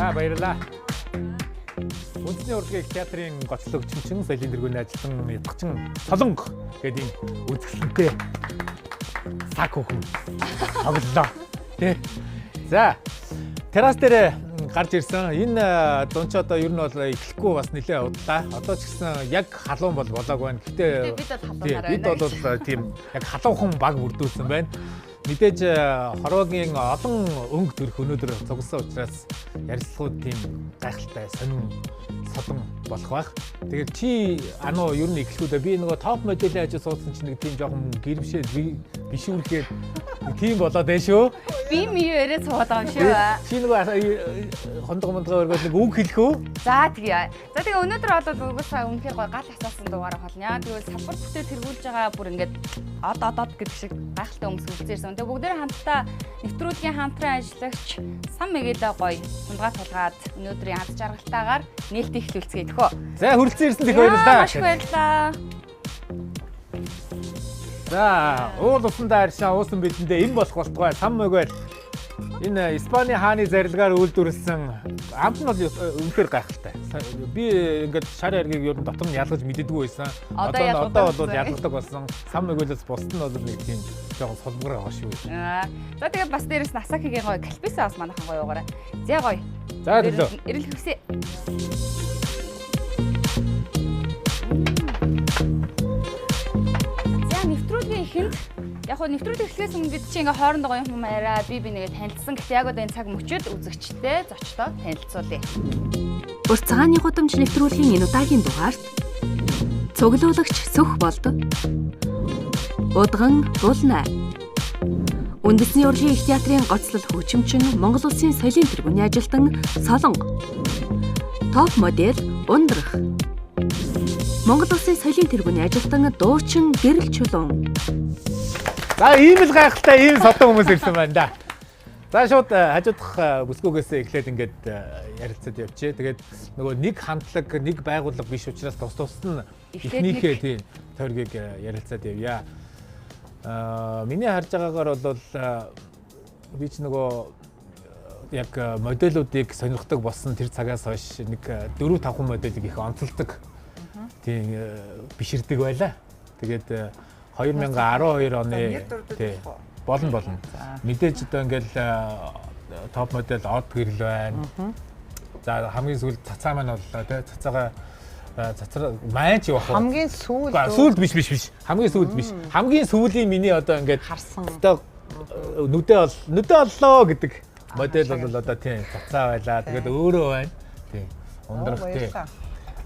За баярлалаа. Үндэсний урлагийн театрын гоцлог Чимчин соёлын тэргүүний ажилтан Ятгачин Солонго гэдэг үзэсгэлэнтэй цаг хөхөн тоглолоо. Тэ. За террас дээр гарч ирсэн. Энэ дунч одоо ер нь бол эхлэхгүй бас нэлээд удлаа. Одоо ч гэсэн яг халуун бол болоогүй байна. Гэтэ бид бол тийм яг халуухан баг бүрдүүлсэн байна. Мэдээж хорвогийн олон өнгө төрх өнөөдөр цугласан учраас ярилцлагууд тийм гайхалтай сонин содон болох байх. Тэгээд чи ануу ер нь эхлэхүүдээ би нөгөө топ моделийн ажил суудсан чинь нэг тийм жоохон гэрвшээ бишүүргээд тийм болоод байна шүү. Би яриа цууд байгаа юм шүү. Чи нөгөө хондго мондгоо өргөөл нэг үг хэлэх үү? За тэгээ. За тэгээ өнөөдөр бол угсаа үнэхээр гой гал асаасан дугаараа холно. Тэгвэл салбар бүтээ тэргүүлж байгаа бүр ингээд одод гэдэг шиг гайхалтай хүмүүс үлдсээрсэн. Тэгээ бүгдээрээ хамтдаа нэвтрүүлгийн хамтран ажиллагч Сан Мэгээлээ гоё тундгаа тулгаад өнөөдрийн аз жаргалтайгаар нээлттэй эхлүүлцгээе тэхөө. За хүрэлцэн ирсэн тэх баярлалаа. Маш баярлалаа. За уул усандаа аршаа уусан бидэндээ энэ болох болтугай Сан Мэгэл энэ Испани хааны зарилгаар үйлдвэрлэсэн амт нь бол үнэхээр гайхалтай. Би ингээд шар яргийг ер нь дотор нь ялгаж мэддэггүй байсан. Одоо бол ялгадаг болсон. Сан Мэгелээс бусд нь бол нэг тийм жоохон солбогроо байгаа шүү. За тэгээд бас дээрэс нь Асакигийн гоё калписа бас манайхан гоё угаарай. За гоё. За төлөө. Ирэл хүсье. За нэвтрүүлгийн эхэнд яг хөө нэвтрүүлэг эхлэхээс өмнө бид чи ингээ хоорондоо гоё юм яриа би нэгээ танилцсан. Гэхдээ яг одоо энэ цаг мөчид үзэгчтэй зочдоо танилцуулъя. Урт цагааны гудамж нэвтрүүлгийн энэ удаагийн дугаарт цуглуулагч Сүх болдог. Удган Булнаа. Үндэсний урлагийн их театрын гоцлол хөгжимчин Монгол Улсын соёлын тэргүүний ажилтан Солонго. Топ модель Ундрах. Монгол Улсын соёлын тэргүүний ажилтан дуучин Гэрэл Чулуун. За ийм л гайхалтай ийм содон хүмүүс ирсэн байна да. За шууд хажуудах бүсгүйгээс эхлээд ингээд ярилцаад явчихъя. Тэгээд нөгөө нэг хамтлаг, нэг байгууллага биш учраас тус нь эхнийхээ тийм тойргийг ярилцаад явъя. Миний харж байгаагаар бол би ч нөгөө яг моделуудыг сонирхдаг болсон тэр цагаас хойш нэг 4-5 моделийг их онцолдог. Тийм биширдэг байлаа. Тэгээд 2012 оны тий болно. Мэдээж одоо ингээл топ модель од гэрэл байна. За хамгийн сүүлд цацаа маань боллоо тий. Цацаа майч явах. Хамгийн сүүлд биш. Хамгийн сүүлд биш. Хамгийн сүүлийн миний одоо ингээд харсан. Одоо нүдэ оллоо гэдэг модель бол одоо тий цацаа байлаа. Тэгээд өөрөө байна. Тий. Ундрах тий.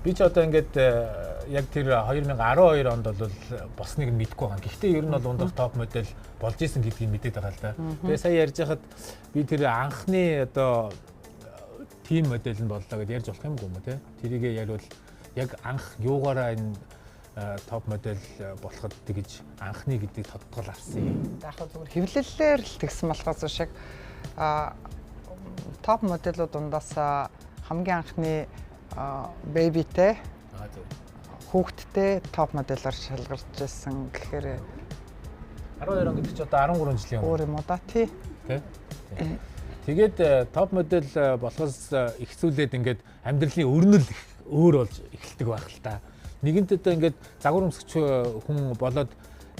Би ч одоо ингээд яг тэр 2012 онд бол босныг мэдэхгүй байгаа. Гэхдээ ер нь бол ундрах топ модель болж исэн гэдгийг мэдээд байгаа л да. Тэгээ сая ярьж хахад би тэр анхны одоо тим модель нь боллоо гэдээ ярьж болох юм уу те. Тэрийгээ яривал яг анх юугаараа энэ топ модель болоход тэгж анхны гэдгийг тодтгол авсан юм. Яг зүгээр хэвлэлээр л тэгсэн болохоос шиг топ моделүүд дундаас хамгийн анхны бэбитэй хүүхдтэй топ моделоор шалгарч ирсэн гэхээр 12 он гэдэг чи одоо 13 жилийн өөр юм уу да тий. Тэгээд топ модель болохоос ихсүүлээд ингээд амьдралын өрнөл өөр болж эхэлдэг байх л та. Нэгэнт одоо ингээд загвар өмсгч хүн болоод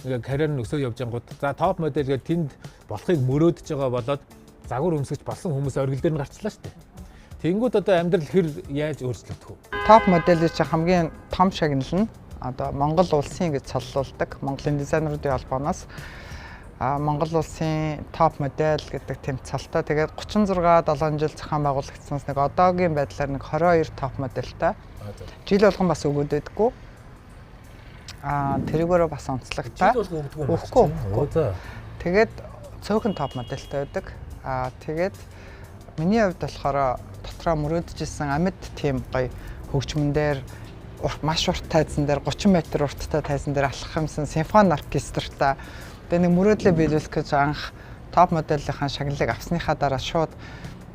ингээд карьер нь өсөө явж ангууд за топ модель гэдэг тэнд болохыг мөрөөдөж байгаа болоод загвар өмсгч болсон хүмүүс оргил дээр нь гарчлаа шүү дээ. Тэнгүүд одоо амьдрал хэр яаж өөрчлөгдөх вэ? Топ моделийн чинь хамгийн том шагнал нь одоо Монгол улсын гэж цоллуулдаг Монголын дизайнеруудын холбооноос Монгол улсын топ модель гэдэг тэм цолтой. Тэгээд 36-7 жил зохион байгуулагдсанаас нэг одоогийн байдлаар нэг 22 топ модельтай. Жил болгон бас өгөөд байдаггүй. Тэрүүгээрээ бас онцлогтой. Өгөхгүй. Тэгээд цөөхөн топ модельтай байдаг. Тэгээд миний хувьд болохоор дотроо мөрөөдөжсэн амьд тийм гоё хөгжмөн дээр маш урт тайзан дээр 30 м урттай тайзан дээр алхах юмсан симфони оркестртай тэгээ нэг мөрөөдлөө биелүүлэх гэж анх топ моделийнхаа шагналыг авсныхаа дараа шууд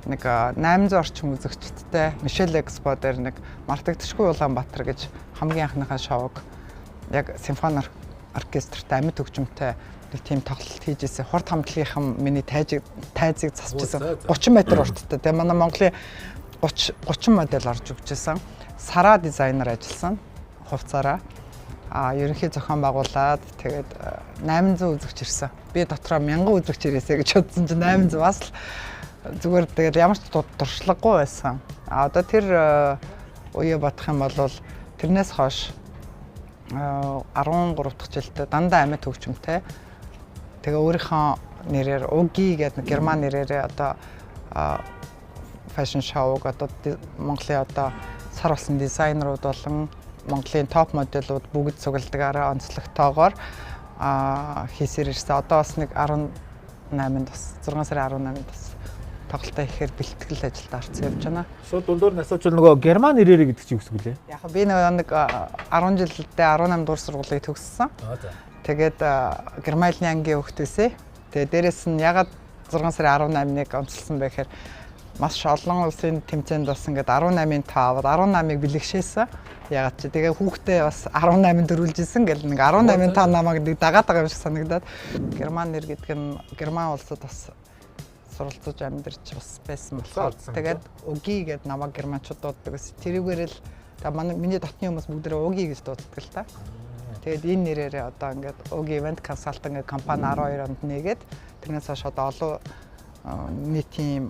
нэг 800 орчим үзэгчдтэй Мишель Экспо дээр нэг мартагдчихгүй Улаанбаатар гэж хамгийн анхныхаа шоуг яг симфони оркестртай амьд хөгжмөнтэй нэг тийм тоглолт хийжсэн. Хурд хамтлагийнхан миний тайзыг засчихсан 30 м урттай. Тэгээ манай Монголын 30 модель орж өгчээсэн. Сара дизайнер ажилласан. Хувцаараа. Ерөнхий зохион байгуулад тэгээд 800 үзэгч ирсэн. Би дотроо 1000 үзэгч ирээсэ гэж бодсон чинь 800 бас л зүгээр тэгээд ямар ч туршлагагүй байсан. Одоо тэр үе бодох юм бол тэрнээс хойш 13 дахь жилдээ дандаа амьд хөгжмөнтэй. Тэгээ өөрийнхөө нэрээр Уги гэдэг герман нэрээр одоо фэшн шоуг одоо Монголын одоо сар болсон дизайнерууд болон Монголын топ модельүүд бүгд цугладагаараа онцлогтойгоор хийсээр ирсэн. Одоо бас нэг 18-нд бас 6 сарын 18-нд бас тоглолтоо ихээр бэлтгэл ажилд орсон явж байна. Шууд дундуур нь асуучвал нөгөө герман нэрээр гэдэг чи юу гэсэн үг лээ? Яг би нэг 10 жилдээ 18 дугаар сургуулийг төгссөн. Тэгээд Германы ангийн хөгтөөсөө. Тэгээд дээрэс нь ягаад 6 сарын 18-ыг онцлсан бэ гэхээр маш олон улсын тэмцээнд бас ингээд 18-ын 5 аваад 18-ыг бэлэгшээсэн. Ягаад чи тэгээ хүүхдээ бас 18-нд дөрвөлж исэн гэл нэг 18-ын 5 намайг нэг дагаад байгаа юм шиг санагдаад герман нэр гэдэг нь герман улсад бас суралцж амьдарч бас байсан болохоор тэгээд Уги гэдэг намайг германчууд дууддаг. Тэрүүгээр л миний дотны хүмүүс бүгдээ Уги гэж дууддаг л та. Тэгээд энэ нэрээрээ одоо ингээд Уги Event Consulting гэх компани 12 онд нээгээд тэрнээс хойш одоо олон нийтийн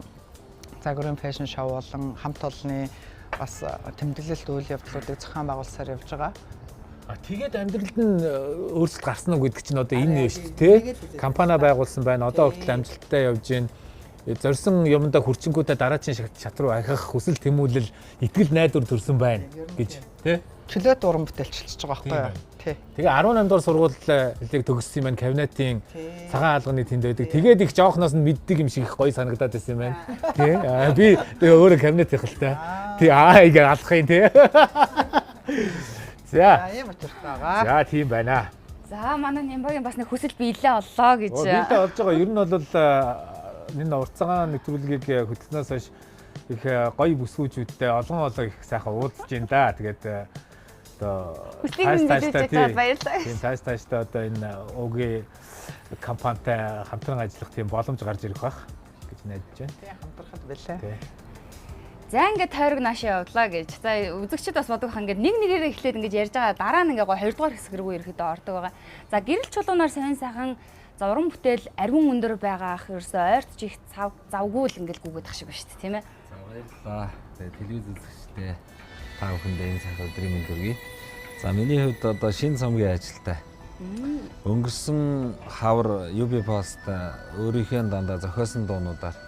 загварын фэшн шоу болон хамт олонны бас тэмдэглэлт үйл явдлуудыг зохион байгуулсаар явж байгаа. Тэгээд амьдралд нь өөрчлөлт гарсан уу гэдэг чинь одоо энэ шүү дээ, тэ? Компани байгуулсан байна. Одоо хүртэл амжилттай явж байна. Зорьсон юмдаа хүрчингүүтээ дараачийн шат руу ахих хүсэл тэмүүлэл итгэл найдвар төрсөн байна гэж, тэ? Чөлөөт уран бүтээлчилж байгаа байхгүй юу? Тий. Тэгээ 18 дугаар сургуулийг төгссөн юм байна. Кабинетийн цагаан алганы тэнд байдаг. Тэгээд их жоохноос нь мэддэг юм шиг их гоё санагдаад байсан юм байна. Тий. Би тэгээ өөрөө кабинет их л та. Тий ийг алах юм тий. За. Ийм учиртай байгаа. За тийм байна. За манай Нямбагийн бас нэг хүсэл биелээ оллоо гэж. Биелээ олж байгаа. Ер нь бол энэ уртцагаан нэвтрүүлгийг хөтлснөөс хойш их гоё бүсгүүчүүдтэй олон их сайхан уулзж байна да. Тэгээд одоо баярлалаа. Тийм тааштай одоо энэ Уги компанитай хамтран ажиллах тийм боломж гарч ирэх байх гэж найдаж байна. Тийм хамтрахад байлаа. За ингээд тойрог наашаа явдлаа гэж. За үзэгчид бас бодох ингээд нэг нэгээрээ эхлээд ингээд ярьж байгаа дараа нь ингээд 2 дугаар хэсэг рүү ирэхэд ордог байгаа. За гэрэл чулуунаар сонин сайхан уран бүтээл ариун өндөр байгаа ах ерөөсөө ойрт чих завгүй л ингээд гүгээд ах шиг ба шүү дээ, тийм ээ. За баярлалаа. Тэгээ телевиз үзэгчтэй та бүхэндээ энэ сайхан өдрийн мэнд хүргэе. За миний хувьд одоо шинэ цомгийн ажилтай. Өнгөрсөн хавар UB Post өөрийнхөө дандаа зохиосон дуунуудаар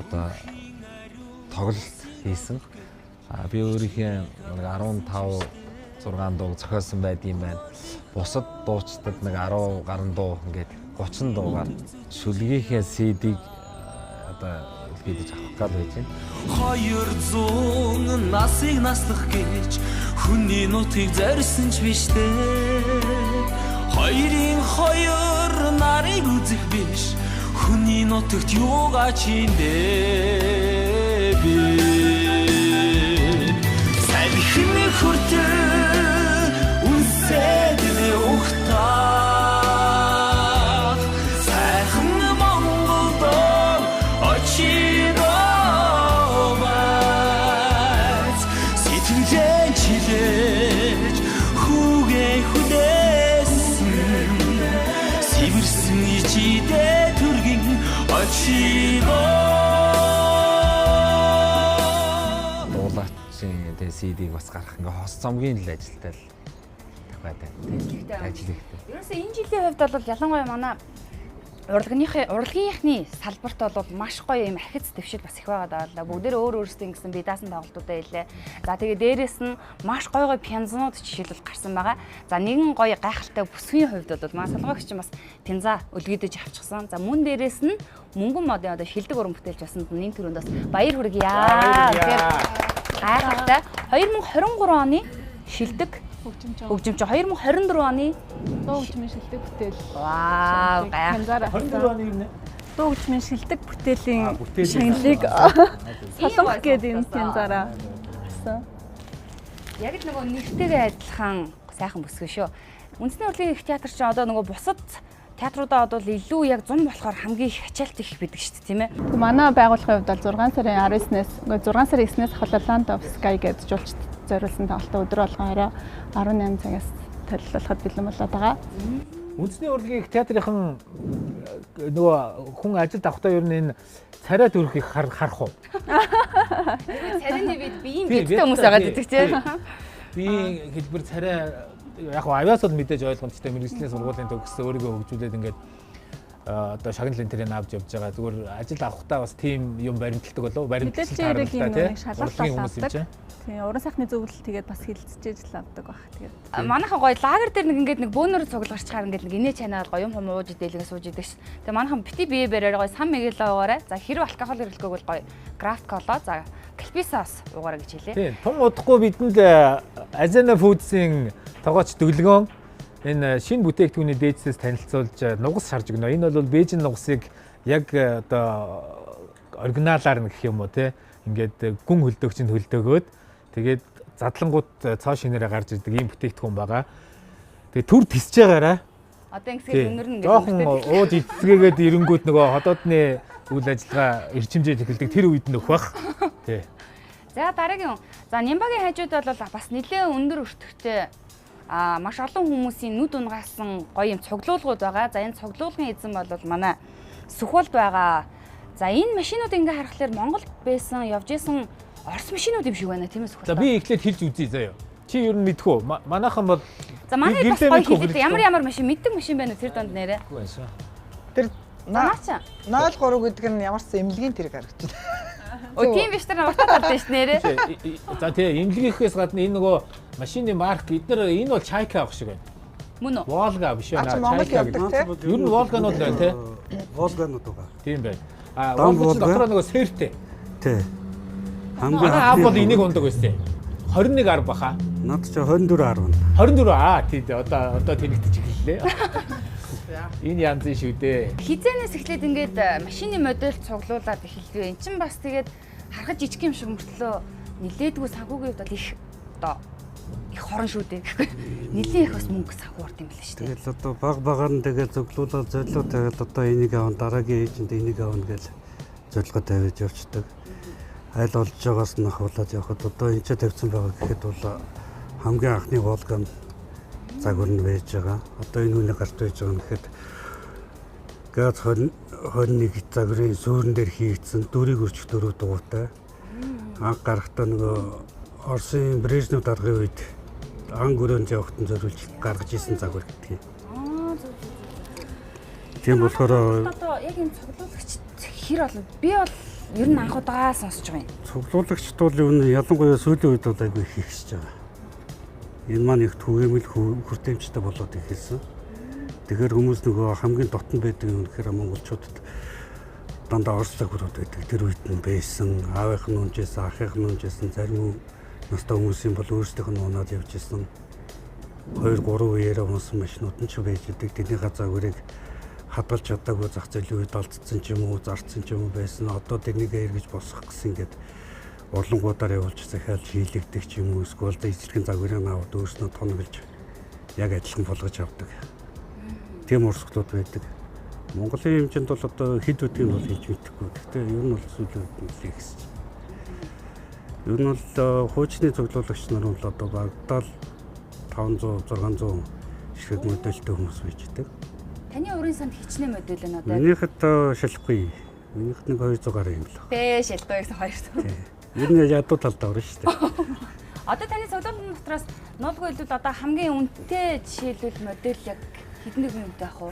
одоо тоглолт хийсэн. Би өөрийнхөө 15 6 дуу зохиосон байдгийм байна. Бусад дуучдад нэг 10 гаруй дуу ингээд 30 дуугаар шүлгийнхээ CD-г одоо илгээдэж авах гал байж байна. 200 насыг наслах гэж хүний нутгийг зорьсон ч биш дээ. 2 нарыг үзэх биш хүний нутагт юугаа чиндээ би. Салхины хүртэл үнсээд нэ ухтаа. Сайхан Монголд очидоо байц сэтгэлэн чилээж хүүгээ хүлээсэн сивэрсэн ичидээ түргэн очидоо. CD-г бас гарах ингээ хос цомгийн л ажилтай л байдаг. Ажил ихтэй. Ерөөсөө энэ жилийн хувьд бол ялангуяа манай урлагийнхны салбарт бол маш гоё юм ахиц дэвшил бас их байгаа даа. Бүгдээр өөр өөрсдийн гэсэн бие даасан тоглолтуудаа илээ. За тэгээ дээрэс нь маш гоё пянзанууд жишээлбэл гарсан байгаа. За нэгэн гоё гайхалтай бүсгийн хувьд бол манай салгаагч бас пянза өлгөдөж авчихсан. За мөн дээрэс нь мөнгөн модын одоо шилдэг уран бүтээлч басанд нэн төрөнд бас баяр хүргье. Гайхалтай 2023 оны шилдэг хөгжимч 2024 оны дуу хөгжмийн шилдэг бүтээл. Вау, гайхалтай. 24 оны юм нэ? Дуу хөгжмийн шилдэг бүтээлийн шагналыг солонгох гэдэг энэ пянзаараа гарсан. Яг л нөгөө нэртэйгээ адилхан сайхан бүсгүй шүү. Үндэсний урлагийн их театр чинь одоо нөгөө бусад театруудаа бол илүү яг 100 болохоор хамгийн их ачаалт их байдаг шүү дээ, тийм ээ. Манай байгууллагын хувьд бол 6 сарын 19-ээс 6 сарын 9-ээс хавал Land of Sky гэж жуулчд зориулсан тоглолтоо өдөр болгон орой 18 цагаас төлөвлөхөд бэлэн болоод байгаа. Үндэсний урлагийн театрынхан нөгөө хүн ажилд авахдаа ер нь энэ царай төрхийг харах уу? Царайны бид биеийн биттэй хүмүүс байгаа гэдэг тийм. Би хэлбэр царай яг авиас бол мэдээж ойлгомжтой мэргэжлийн сургуулийн төгссөн өөрийгөө хөгжүүлээд ингээд одоо шагналын тэрийг авч явж байгаа. Зүгээр ажил авахдаа бас тийм юм баримталдаг болов. Баримталж Мэдээлэл тийм шалгалтаа авдаг. Тийм, уран сайхны зөвлөл тэгээд бас хилцэж л авдаг баг. Тэгээд манайхан гоё лагер дээр нэг ингээд нэг бөөнөр цугларч чаар ингээд нэг инээ чанаа гоё юм ууж идэлгээ сууж идэг ш. Тэгээ манайхан бити бие бэрээр гоё сан мэгээлээ уугаарай. За хэрэг алкогол хэрэглэхгүй бол гоё крафт кола за кальписас уугаарай гэж хэлээ. Тийм, тун удахгүй бидэнд Азена Foods-ийн тогооч Дөглөгөн энэ шинэ бүтээгдэхүүний дээдсээс танилцуулж нугас шарж өгнө. Энэ бол Бээжин нугасыг яг одоо оригиналаар гэх юм уу те ингээд гүн хөлдөөгчөнд хөлдөөгөөд тэгээд задлангууд цоо шинээрээ гарч ирдэг ийм бүтээгдэхүүн байгаа. Тэгээд төр тисэж байгаараа. Одоо ингэсээр өнөр нь жоохон ууж эцгээгээд ирэнгүүт нөгөө ходоодны үйл ажиллагаа эрчимжээд эхэлдэг тэр үед нөх бах. Тий. За дараагийн. За Нямбагийн хажууд бол бас нэлээд өндөр өртөгтэй маш олон хүмүүсийн нүд унгаасан гоё юм цуглуулгууд байгаа. За энэ цуглуулгын эзэн бол манай Сүхболд байгаа. За энэ машинууд ингээ харахаар Монголд байсан явж исэн Орос машинууд юм шиг байна тийм ээ Сүхболд. За би эхлээд хэлж үзье заяа. Чи ер нь мэдхүү. Манайхан бол за манай бас гоё хэлээд ямар машин мэддэг машин байна тэр донд нэрээ. Тэр Наача. 03 гэдэг нь ямарсан эмнэлгийн тэрэг харагдчих. Оо тийм биш тэр утаа гардаг ш нэрээ. За тий эмнэлгийнхээс гадна энэ нөгөө машины марк эдгээр энэ бол Чайка авах шиг байна. Мөн үү? Волга биш байна. Чайка гэдэг. Ер нь Волганууд байна тий. Волганууд байгаа. Тийм байна. Волга дотор нөгөө сэртэй. Тий. Хамгийн аа бол энийг ундаг байсан. 21 10 баха. Над чи 24 10. 24 тий одоо тэнэгтэж эхэллээ. Энэ янзын шүү дээ. Хизэнээс эхлээд ингээд машины модель цуглуулад эхэлвэ. Эн чинь бас тэгээд харахад жижиг юм шиг мөртлөө нилээдгүй санхүүгийн хувьд бол их одоо их хорон шүү дээ. Нилийн их бас мөнгө санхүү орд юм байна шүү дээ. Тэгэл одоо багаар нь тэгэл зөвлөлөө зөрлөө тэгэл одоо энийг аван дараагийн эйжент энийг авна гэж зорилгоо тавиад явцдаг. Айл олж байгаас нь хавуулаад явхад одоо энэ ч тавьсан байгаа гэхэд бол хамгийн анхны Волган загвар нь байж байгаа. Одоо энэ үнийг гарт байж байгаа нь гэхэд газ 21 загварын сүүрэн дээр хийгдсэн дөрийг өрчих дөрөв дугуйтай. Анх гарахдаа нөгөө Оросын Брежнев даргын үед ан гөрөөнд явахад нь зориулж гаргаж исэн загвар гэдэг юм. Тийм болохоор одоо яг энэ цуглуулагч хэр болно? Би бол ер нь анх удаа сонсож байгаа юм. цуглуулагчд бол юу ялангуяа сүүлийн үед бол айгүй их ихсэж байгаа. Энэ маань их түгээмэл хүртээмжтэй болоод ихэлсэн. Тэгэхээр хүмүүс нөгөө хамгийн дотн байдаг юм гэхээр монголчуудад дандаа орос загварууд байдаг. Тэр үед нь байсан, аавынх нь унжсэн, ахынх нь унжсэн, зарим настай хүмүүсийн бол өөрсдийнх нь унаад явж исэн. 2 3 үеэрээ унсан машинууд нь ч байж идэг. Тэдний загварыг хадгалж чадаагүй зах зээлийн үед алдсан ч юм уу, зарцсан ч юм уу байсан. Одоо тэрнийг эргэж босгох гэсэн ингээд урлангуудаар явуулж захиалж хийлэгдэх ч юм уу, эсвэл эзлэхэн загварыг аваад өөрснөө тонголж яг адилхан болгож авдаг. Тийм урсгалууд байдаг. Монголын хэмжээнд бол одоо хэд үдгийг бол хийж мэдэхгүй. Гэхдээ ер нь бол сүүлийн үед нэлээд ихсэж байна. Ер нь бол хуучны цуглуулагч нар бол одоо багтаал 500 600 ширхэг модельтэй хүмүүс байж байгаа. Таны урын санд хичнээн модель нь одоо. Минийхэд шалахгүй. Минийхэд нэг 200 гаруй юм л байна. Бэ шалгүй гэсэн 200. Ер нь ядуу талдаа орно шүү дээ. Одоо таны цуглуулгын дотроос нуулгүй хэлбэл одоо хамгийн үнэтэй жишээлбэл модель яг хэдэн нэгэн үнэтэй ах уу?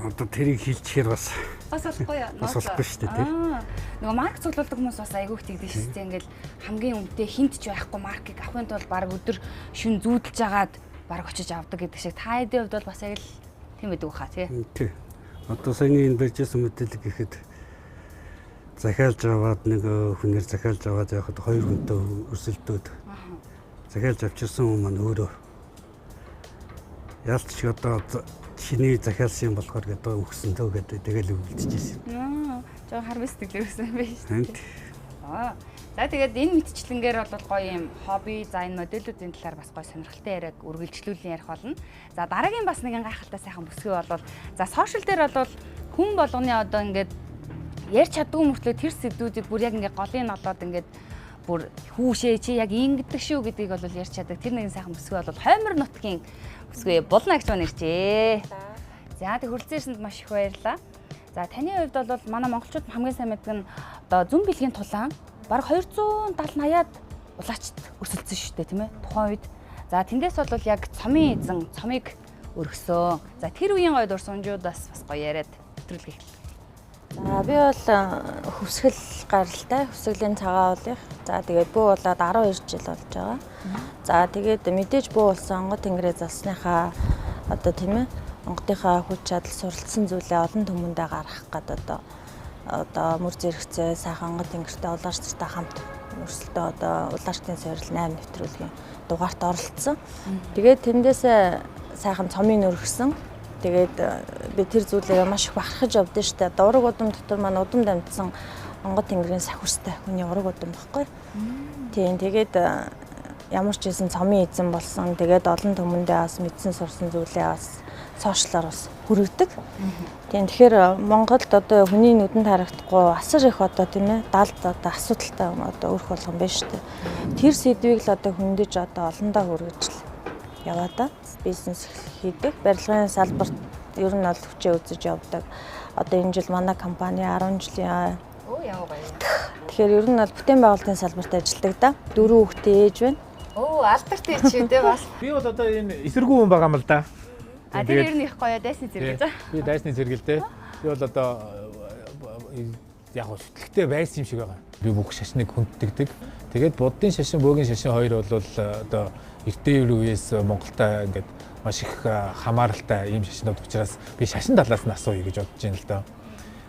Одоо тэрийг хэлчихээр бас Болохгүй яа. бас болохгүй шүү дээ тийм. Нөгөө марк цуглуулдаг хүмүүс бас айгүйх тэгдэг шүү дээ. Ингээл хамгийн үнэтэй хинт ч байхгүй маркийг авахын тулд баг өдөр шүн зүүдэлж агаад баг очиж авдаг гэдэг шиг та хэдийн хувьд бол бас яг л тийм байдаг баха тий. Тий. Одоо саяны энэ барьжсэн модель гэхэд захиалж аваад нэг хүнээр захиалж аваад явахад 2 хүнтэй өрсөлдөөд захиалж авчирсан хүн маань өөрөө ялч одоо чиний захиалсан болохоор гэдэг өгсөн төө гэдэг тэгэл үлдчихсэн. Жоо харвес сэтгэлээрсэн байж. Танд. За тэгээд энэ мэтчлэнгээр бол гоё юм хобби, за энэ модельүүдийн талаар бас гоё сонирхолтой яриаг үргэлжлүүлэн ярих болно. За дараагийн бас нэгэн гайхалтай сайхан бүсгүй бол за сошиал дээр бол хүн болгоны одоо ингээд ярьж чаддгүй мөртлөө тэр сэдвүүдийг бүр яг ингээд голын нолоод ингээд бүр хүүшээ чи яг ингэдэг шүү гэдгийг бол ярьж чаддаг. Тэр нэгэн сайхан бүсгүй бол Хоймор нутгийн бүсгүй Булан агч маань иржээ. За тэг хүрэлцэн ирсэнд маш их баярлалаа. За таны хувьд бол манай монголчууд хамгийн сайн мэддэг нь одоо зүүн бэлгийн тулаан бараг 270-80-аад улаачд өсөлдсөн шүү дээ тийм ээ тухайн үед. За тэндээс бол яг цомын эзэн цомыг өргөсөн. За тэр үеийн гоё дурсамжуудаас бас гоё яриад нэвтрүүлгий. За би бол хөвсгөл гаралтай, хөвсгөлийн цагаан уулынх. За тэгээд бүү болоод 12 жил болж байгаа. За тэгээд мэдээж бүү болсон онгод тэнгэрээ залсныхаа одоо тийм ээ онгодынхаа хүч чадал суралцсан зүйлээ олон түмэндээ гаргах гэдэг одоо мөр зэрэгцээ сайхан онгод тэнгэртэй улаарчтай хамт өрсөлдөө одоо улаачдын суурил 8 нэвтрүүлгийн дугаарт оролцсон. Тэгээд тэндээсээ сайхан цомыг өргөсөн. Тэгээд би тэр зүйлээ маш их бахархаж явдсан шүү дээ. Одоо ураг удам дотор маань удам дамжсан онгод тэнгэрийн сахиустай хүний ураг удам баггүй. Тийм тэгээд ямар ч хэлсэн цомын эзэн болсон. Тэгээд олон түмэндээ бас мэдсэн сурсан зүйлээ бас сошиалаар бас хүргэдэг. Тийм тэгэхээр Монголд одоо хүний нүдэнд харагдахгүй асар их одоо тийм ээ далд одоо асуудалтай одоо өрх болгон байна шүү дээ. Тэр сэдвийг л одоо хөндөж одоо олондоо хүргэж яваа да. Бизнес хийдэг. Барилгын салбарт ер нь бол хүчээ үзэж явдаг. Одоо энэ жил манай компани 10 жилийн Яа гоё. Тэгэхээр ер нь бол бүтээн байгуулалтын салбарт ажилладаг да. 4 хүүхдээ ээж байна. Алдарт ээж шүү дээ бас. Би бол одоо энэ эсэргүү хүн байгаа юм л да. Тэр ер нь их гоё дайсны зэрэг гэж. Би дайсны зэрэгэлтэй. Би бол одоо яг шүтлэгтэй байсан юм шиг байгаа. Би бүх шашныг хүнддэг. Тэгээд буддын шашин, бөөгийн шашин хоёр бол одоо эртний үеэс Монголда ингээд маш их хамааралтай ийм шашнууд учраас би шашин талаас нь асууя гэж бодож байна л да.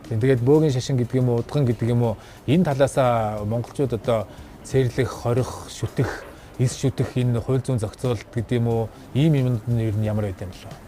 Тэгээд бөөгийн шашин гэдэг юм уу, удган гэдэг юм уу, энэ талаасаа монголчууд одоо цэрлэх, хорих, шүтэх, эс шүтэх энэ хууль зүйн зохицуулалт гэдэг юм уу, ийм юмд нь ер нь ямар байд юм бэ?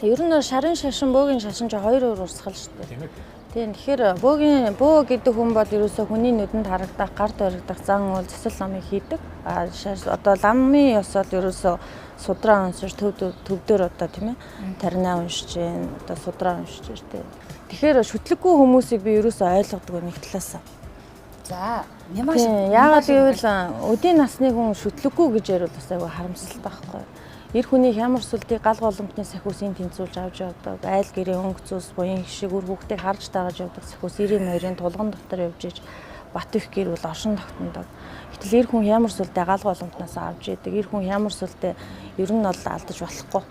Ер нь шарын шашин, бөөгийн шашин ч хоёр өөр урсгал шүү дээ. Тийм тэгэхээр бөө гэдэг хүн бол ерөөсөө хүний нүдэнд харагдах, гарт баригдах зан үйл засал номыг хийдэг. Одоо ламын ёсол ерөөсөө судраа уншиж төвдөр одоо тийм ээ таринаа уншиж гэн одоо судраа уншиж штэ. Тэгэхээр шүтлэггүй хүмүүсийг би ерөөсөө ойлгодог нэг талаас. За нямааш яагаад гэвэл өдийн насны хүн шүтлэггүй гэж ярил бас айгүй харамсалтай байхгүй. Эр хүний хямар сүлдийг гал голомтны сахиусыг тэнцүүлж авч явдаг. Айл гэрээ өнгө цус буян шиг үр хүүхдийг харж дагаж явдаг сахиус 92-ын тулган дотор явж иж бат их гэр бол оршин тогтнодог. Гэтэл эр хүн хямар сүлдээ гал голомтноос авч идэг. Эр хүн хямар сүлдээ ер нь бол алдаж болохгүй.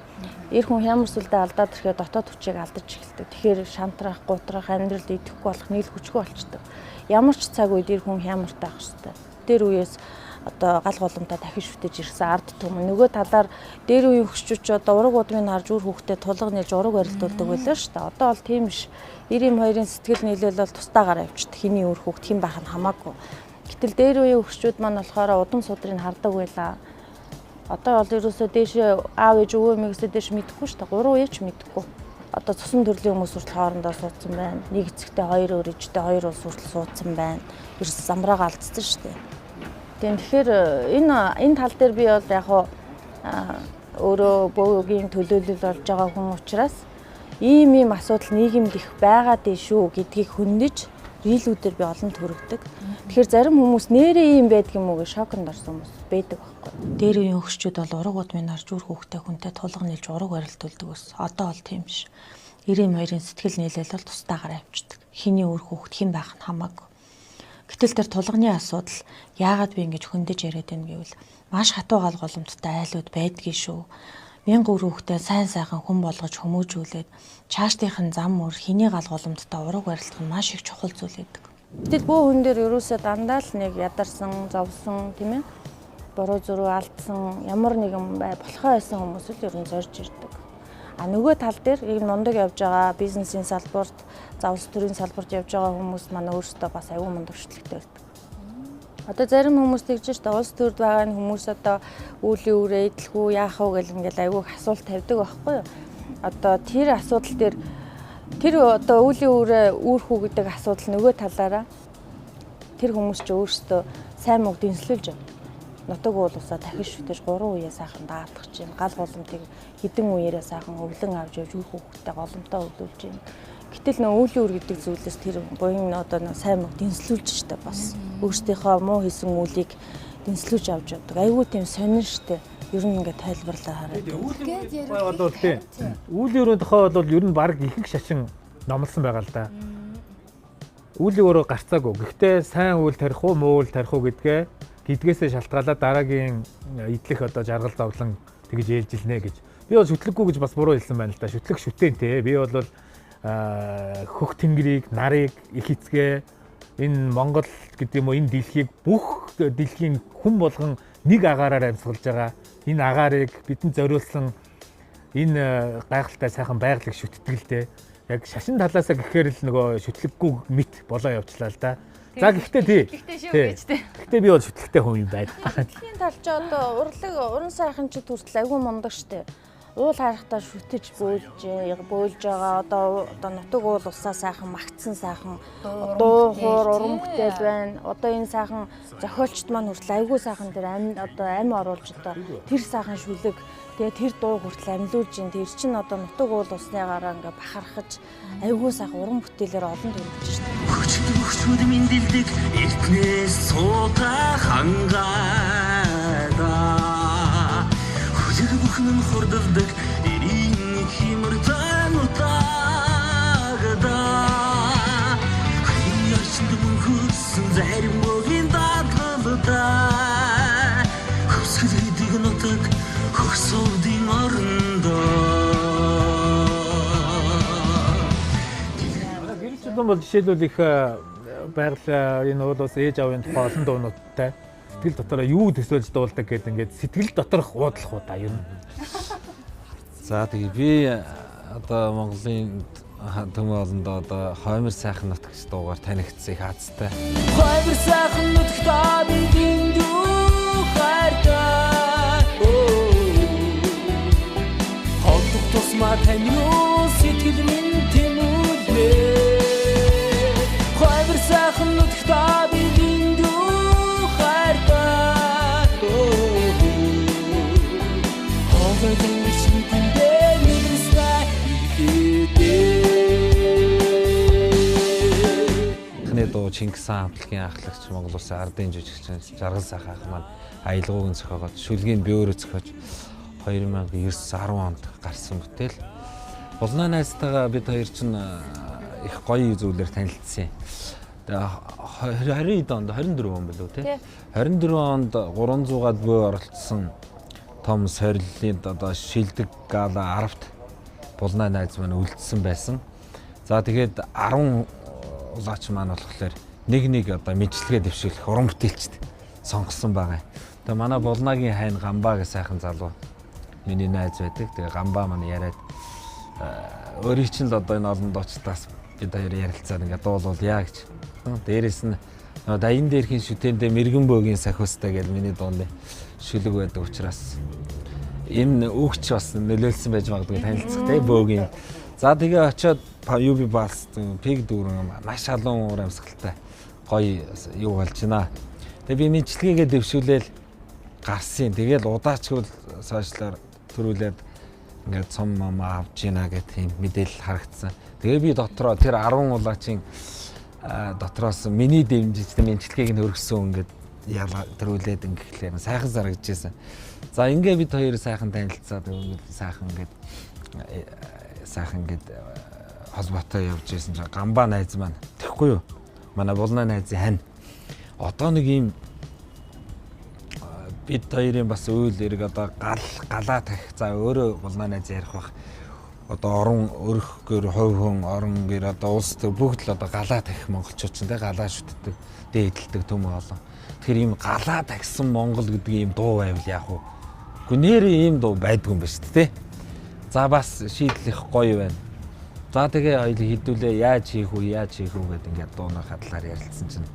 Эр хүн хямар сүлдээ алдаад ирэхэд дотоод хүчийг алдаж эхэлдэг. Тэгэхээр шантрах, гутрах, амьдралд идэхгүй болох нийл хүчгүй болчдөг. Ямар ч цаг үед эр хүн хямартай ах хэрэгтэй. Тэр үеэс одоо гал голомтоо дахиж шүтэж ирсэн ард түмэн нөгөө талаар дээр үеийн хөгшчүүд одоо ураг удмыг харж үр хүүхдэд тулга нэлж ураг барилдуулдаг байлаа шүү дээ. Одоо бол тийм биш. 92-ийн сэтгэл нийлэл бол тустаагаар авчид хэний үр хүүхд хэн байх нь хамаагүй. Гэтэл дээр үеийн хөгшчүүд маань болохоор удам судрыг хардаг байлаа. Одоо бол ерөөсөө дээшээ аав ээж өвөө мэгсээ дээш мэдэхгүй шүү дээ. Гурван үеч мэдэхгүй. Одоо цусан төрлийн хүмүүс хүртэл хоорондоо суудсан байна. Нэг эцэгтэй хоёр өөр ээжтэй хоёр улс хүртэл суудсан байна. Ерөөс замбраага алдсан шүү дээ. Тэгэхээр энэ тал дээр би бол яг өөрөө бөөгийн төлөөлөл болж байгаа хүн учраас ийм асуудал нийгэмд их байгаад шүү гэдгийг хөндөж рилүүдээр би олон төрөгдөг. Тэгэхээр зарим хүмүүс нэрээ ийм байдаг юм уу гэж шоконд орсон хүмүүс байдаг байхгүй. Дээр үеийн хөгшчүүд бол ураг удмыг харж үр хүүхдээ хүнтэй тулга нэлж ураг барилдуулдаг ус. Одоо бол тийм биш. 92-ийн сэтгэл нийлэл бол тустаагаар авчдаг. Хиний үр хүүхд хэн байх нь хамаагүй. Гэтэл тэр тулганы асуудал яагаад би ингэж хөндөж яриад байна гэвэл маш хатуу гал голомттой айлууд байдгийг шүү. 1000 хүүхдээ сайн сайхан хүн болгож хүмүүжүүлээд чааштынхын зам мөр хиний гал голомттой ураг барилдах нь маш их чухал зүйл байдаг. Гэтэл бөө хүн дээр ерөөсөө дандаа л нэг ядарсан, зовсон тийм ээ буруу зөрүү алдсан ямар нэгэн болохоо байсан хүмүүс л ер нь зорж ирдэг. А нөгөө тал дээр ийм мундаг явж байгаа бизнесийн салбарт, завс төрийн салбарт явж байгаа хүмүүс маань өөрсдөө бас аюул мундаг хөшлөгтэй байдаг. Одоо зарим хүмүүс тэгж штэ улс төрд байгаа хүмүүс одоо үүлийн үрээ идэлхүү яах вэ гэл ингээл аюул асуулт тавьдаг байхгүй юу? Одоо тэр асуудал дээр тэр одоо үүлийн үрээ үүрхүү гэдэг асуудал нөгөө талаараа тэр хүмүүс ч өөрсдөө сайн мөнгө дэнслүүлж байна. Нутаг уулсаа дахин шүтэж 3 үеэ сайхан даатгах чинь гал голомтыг хэдэн үеэрээ сайхан өвлөн авч явж үр хүүхдээ голомтоо өвлүүлж байна. Гэтэл нөө үйл үүр гэдэг зүйлээс тэр буян одоо сайн мөнгө дэнслүүлж штэ бас өөрсдийнхөө муу хийсэн үлийг дэнслүүлж авч явдаг. Айгүй тийм сонин штэ. Ер нь ингээд тайлбарлаа хараад. Бол тийм. Үйл өөрийн тухай бол ер нь баг ихэнх шашин номлосон байгаа л да. Үлийн өөрөө гарцаагүй. Гэхдээ сайн үйл тарих уу, муу үйл тарих уу гэдгээсээ шалтгаалаад дараагийн идэх одоо жаргал зовлон тэгж ээлж илнэ гэж. Би бол шүтлэггүй гэж бас буруу хэлсэн байна л да. Шүтлэг шүтэнтэй. Би бол хөх тэнгэрийг, нарыг, их эцгээ энэ Монгол гэдэг юм уу энэ дэлхийг бүх дэлхийн хүн болгон нэг агаараар амьсгалж байгаа. Энэ агаарыг бидэнд зориулсан энэ гайхалтай сайхан байгалыг шүтдгэлтэй. Яг шашин талаасаа гэхээр л нөгөө шүтлэггүй мэд болоо явчлаа л да. За гэхдээ тий. Гэхдээ би бол шүтлэгтэй хүн юм байна. Дэлхийн талч одоо уран сайхан ч төртөл айгүй мундаг штэ. Уул харахтаа шүтэж бөөлж байгаа одоо нутаг уул усаа сайхан магтсан сайхан дуу хоор уран бүтээл байна. Одоо энэ сайхан зохиолчд маань хүртэл айгүй сайхан тэр амь оруулж одоо тэр сайхан шүлэг тэгээ тэр дуу хүртэл амьлуулж ин тэр чин одоо нутаг уул усныгаараа ингээ бахархаж айгүй сайхан уран бүтээлээр олон төрөлж штэ. Хүчүүд мэндэлдэг эртнээс суута хангаада бүхэн хурдалдаг эрийн химэртэн утагада хүн яшнд мөнхөсөн зарим могийн дадлалда хөсгөл хийдэг нутаг хөсөвдийн орондоо гэрэл чулуун бол жишээлбэл их байгаль энэ уул ус ээж аавын тухай олон дуунуудтай сэтгэл дотороо юу төсөөлж дуулдаг гэдэг ингээд сэтгэл доторх уудлах уу та юм. За тэгээ би одоо Монголын төмөө олондоо одоо хоймор сайхан нут гэж дуугаар танигдсан их азтай. Хоймор сайхан нутгта бидэнд юу хайртай. Холдох тусмаа тань юу сэтгэл минь тэмүүлээ. Хоймор сайхан нутгта бидэнд юу хайртай. Дуу Чингис хаан хамтлагийн ахлагч Монгол Улсын ардын жүжигчин Жаргал сайхан ах маань аялгауг нь зохиогоод шүлгийг би өөрөө зохиож 2009-10 онд гарсан бүтээл. Булнаа найзтайгаа бид хоёр чинь их гоё зүйлээр танилцсан. Тэгээ 20 онд 24 он билүү те. 24 онд 300-аад буй оролцсон том сориллын одоо шилдэг гала 10-т булнаа найз маань үлдсэн байсан. За тэгээд 10 улаач маань болохоор нэг одоо мэдлэгээ дэвшүүлэх уран бүтээлчд сонгосон байгаа. Тэгээ манай Булнаагийн хайн Гамбаа гэх сайхан залуу миний найз байдаг. Тэгээ Гамбаа маань яриад өөрийн чинь л одоо энэ олон дуучлаас бид хоёр ярилцаад ингээд дуулуулъя гэж. Дээрээс нь даян дээрхийн шүтээндээ мэрэгэн бөөгийн сахиустай гэж миний дууны шүлэг байдаг учраас энэ өгч бас нөлөөлсөн байж магадгүй танилцах те бөөгийн. За тэгээ очиод UB Bass пиг дүүрэн маш халуун уур амьсгалтай гоё юу болж байна. Тэгээ би мэдлэгээ дэвшүүлээл гарсан. Тэгээл удаачгүй сошиалаар төрүүлээд ингээд цом мама авч гинэ гэх тийм мэдээлэл харагдсан. Тэгээ би дотроо тэр 10 улаачийн дотроос миний дэмжигчтэй мэдлэгийг нь өргөсөн ингээд яла төрүүлээд ингээд сайхан зарагдчихсан. За ингээд бид хоёр сайхан танилцаад сайхан ингээд холбоотой явж байсан чинь Гамбаа найз маань тэгэхгүй юу? Манай Булнаа найзын хань. Одоо нэг юм бид хоёрын бас үйл эрг одоо галаа тахих. За өөрөө Булнаа найз ярих бах. Одоо орон өрх гэр хувь хүн орон гэр одоо улс төр бүгд л одоо галаа тахих монголчууд ч тэ галаа шүтдэг, дээдэлдэг төмөө олон. Тэгэхээр ийм галаа тагсан Монгол гэдэг ийм дуу байвал яах вэ? Гэхдээ нэрээ ийм дуу байдгүй юм ба шүү дээ. За бас шийдлэх гоё байна. За тэгээ хоёул хідүүлээ яаж хийх үү гэдэг ингээд дууны хадлаар ярилцсан чинь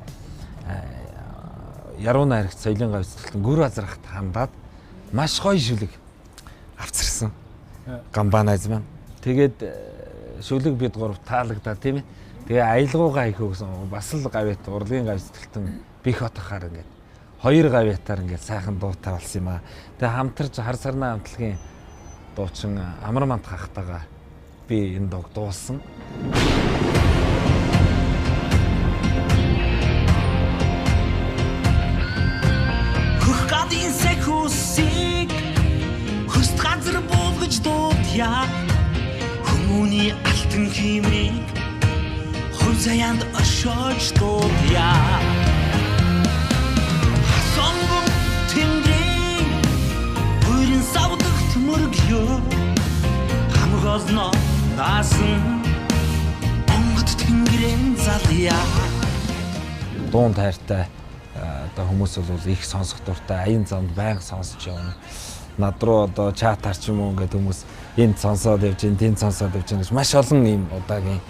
Ярууна харагт соёлын гавьцлалтын гүр азрахт хандаад маш гоё шүлэг авчирсан. Гамбаа найз маань. Тэгээд шүлэг бид гурав таалагдаа тийм ээ. Тэгээ аялгаугаа их өгсөн. Бас л гавьяат урлагийн гавь сэтгэлтэн бих отохоор ингээд 2 гавьяатаар ингээд сайхан дуутай болсон юм аа. Тэгээ хамтарч хар сарнаа хамтлагийн дуучин Амар манд хахтагаа би энэ дууг дуулсан. Хөх гадын сэхүсийг хөст газар болгож дуудъя. Хүмүүний алтан химийг хувь заяанд оршиж дуудъя. Сонгон тэнгэрийн бүрэн савдагт мөрөглөө. Хамгоозноо наасан онгод тэнгэрийн залъя. Дуун тайртай одоо хүмүүс бол их сонсох дуртай, аян замд байнга сонсож явна. Над руу одоо чатаар ч юм уу ингээд хүмүүс энд сонсоод явж гин, тэнд сонсоод явж гин гэж маш олон ийм удаагийн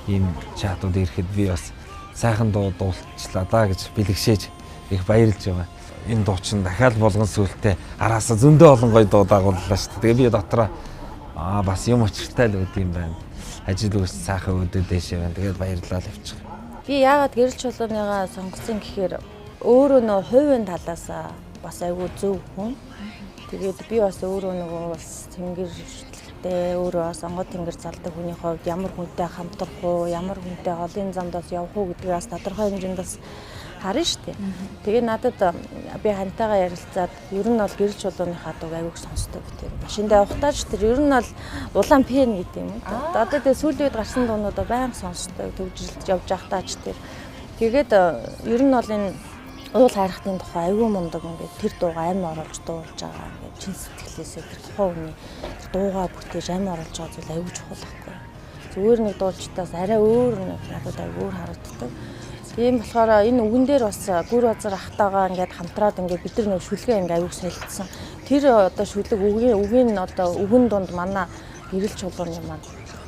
ийм чатууд ирэхэд би бас сайхан дуу дуулчлаа да гэж бэлгшээж их баярлж байгаа. Энэ дуу чинь дахиад болгон сүултээ араасаа зөндөө олон гоё дуу дагууллаа шүү дээ. Тэгээ би дотроо бас юм учиртай л үт юм байна. Ажил үс сайхан өдөө дэшээ байна. Тэгээд баярлалаа л явчих. Би яагаад гэрэл чулууныгаа сонгосон гэхээр өөрөө нөө хувийн талаас бас айгүй зөв хүн. Тэгээд би бас өөрөө нөгөө бас тэнгэртэй өөрөө бас онгод тэнгэр залдаг хүний хувьд ямар хүнтэй хамтрах уу, ямар хүнтэй голын замдаас явах уу гэдгийг бас тодорхой хэмжээнд бас харна шүү дээ. Тэгээд надад би хантайгаа ярилцаад ер нь бол гэрэл чулууныхаа дууг айгүйх сонсдог гэдэг. Машиндаа явахдаа ч тэр ер нь бол улаан пен гэдэг юм. Одоо тэгээд сүүлийн үед гарсан дуунуудаа байнга сонсдог, төвжилж явж байхдаа ч тэр. Тэгээд ер нь бол энэ уул хайрхтын тухай айгүй мундаг ингээд тэр дуугаа амь оруулж дуулж байгаа ингээд чин сэтгэлээсээ тэр тухайн хүний тэр дуугаа бүтээж амь оруулж байгаа зүйл айгүй чухал байхгүй. Зүгээр нэг дуулчтаас арай өөр надад айгүй өөр харагддаг. Тийм болохоор энэ үгэн дээр бас гүр базар ахтайгаа ингээд хамтраад ингээд бид нар нэг шүлгээ ингээд айгүй солилцсон. Тэр одоо шүлэг үгийн одоо үгэн дунд манай гэрэл чулууны маань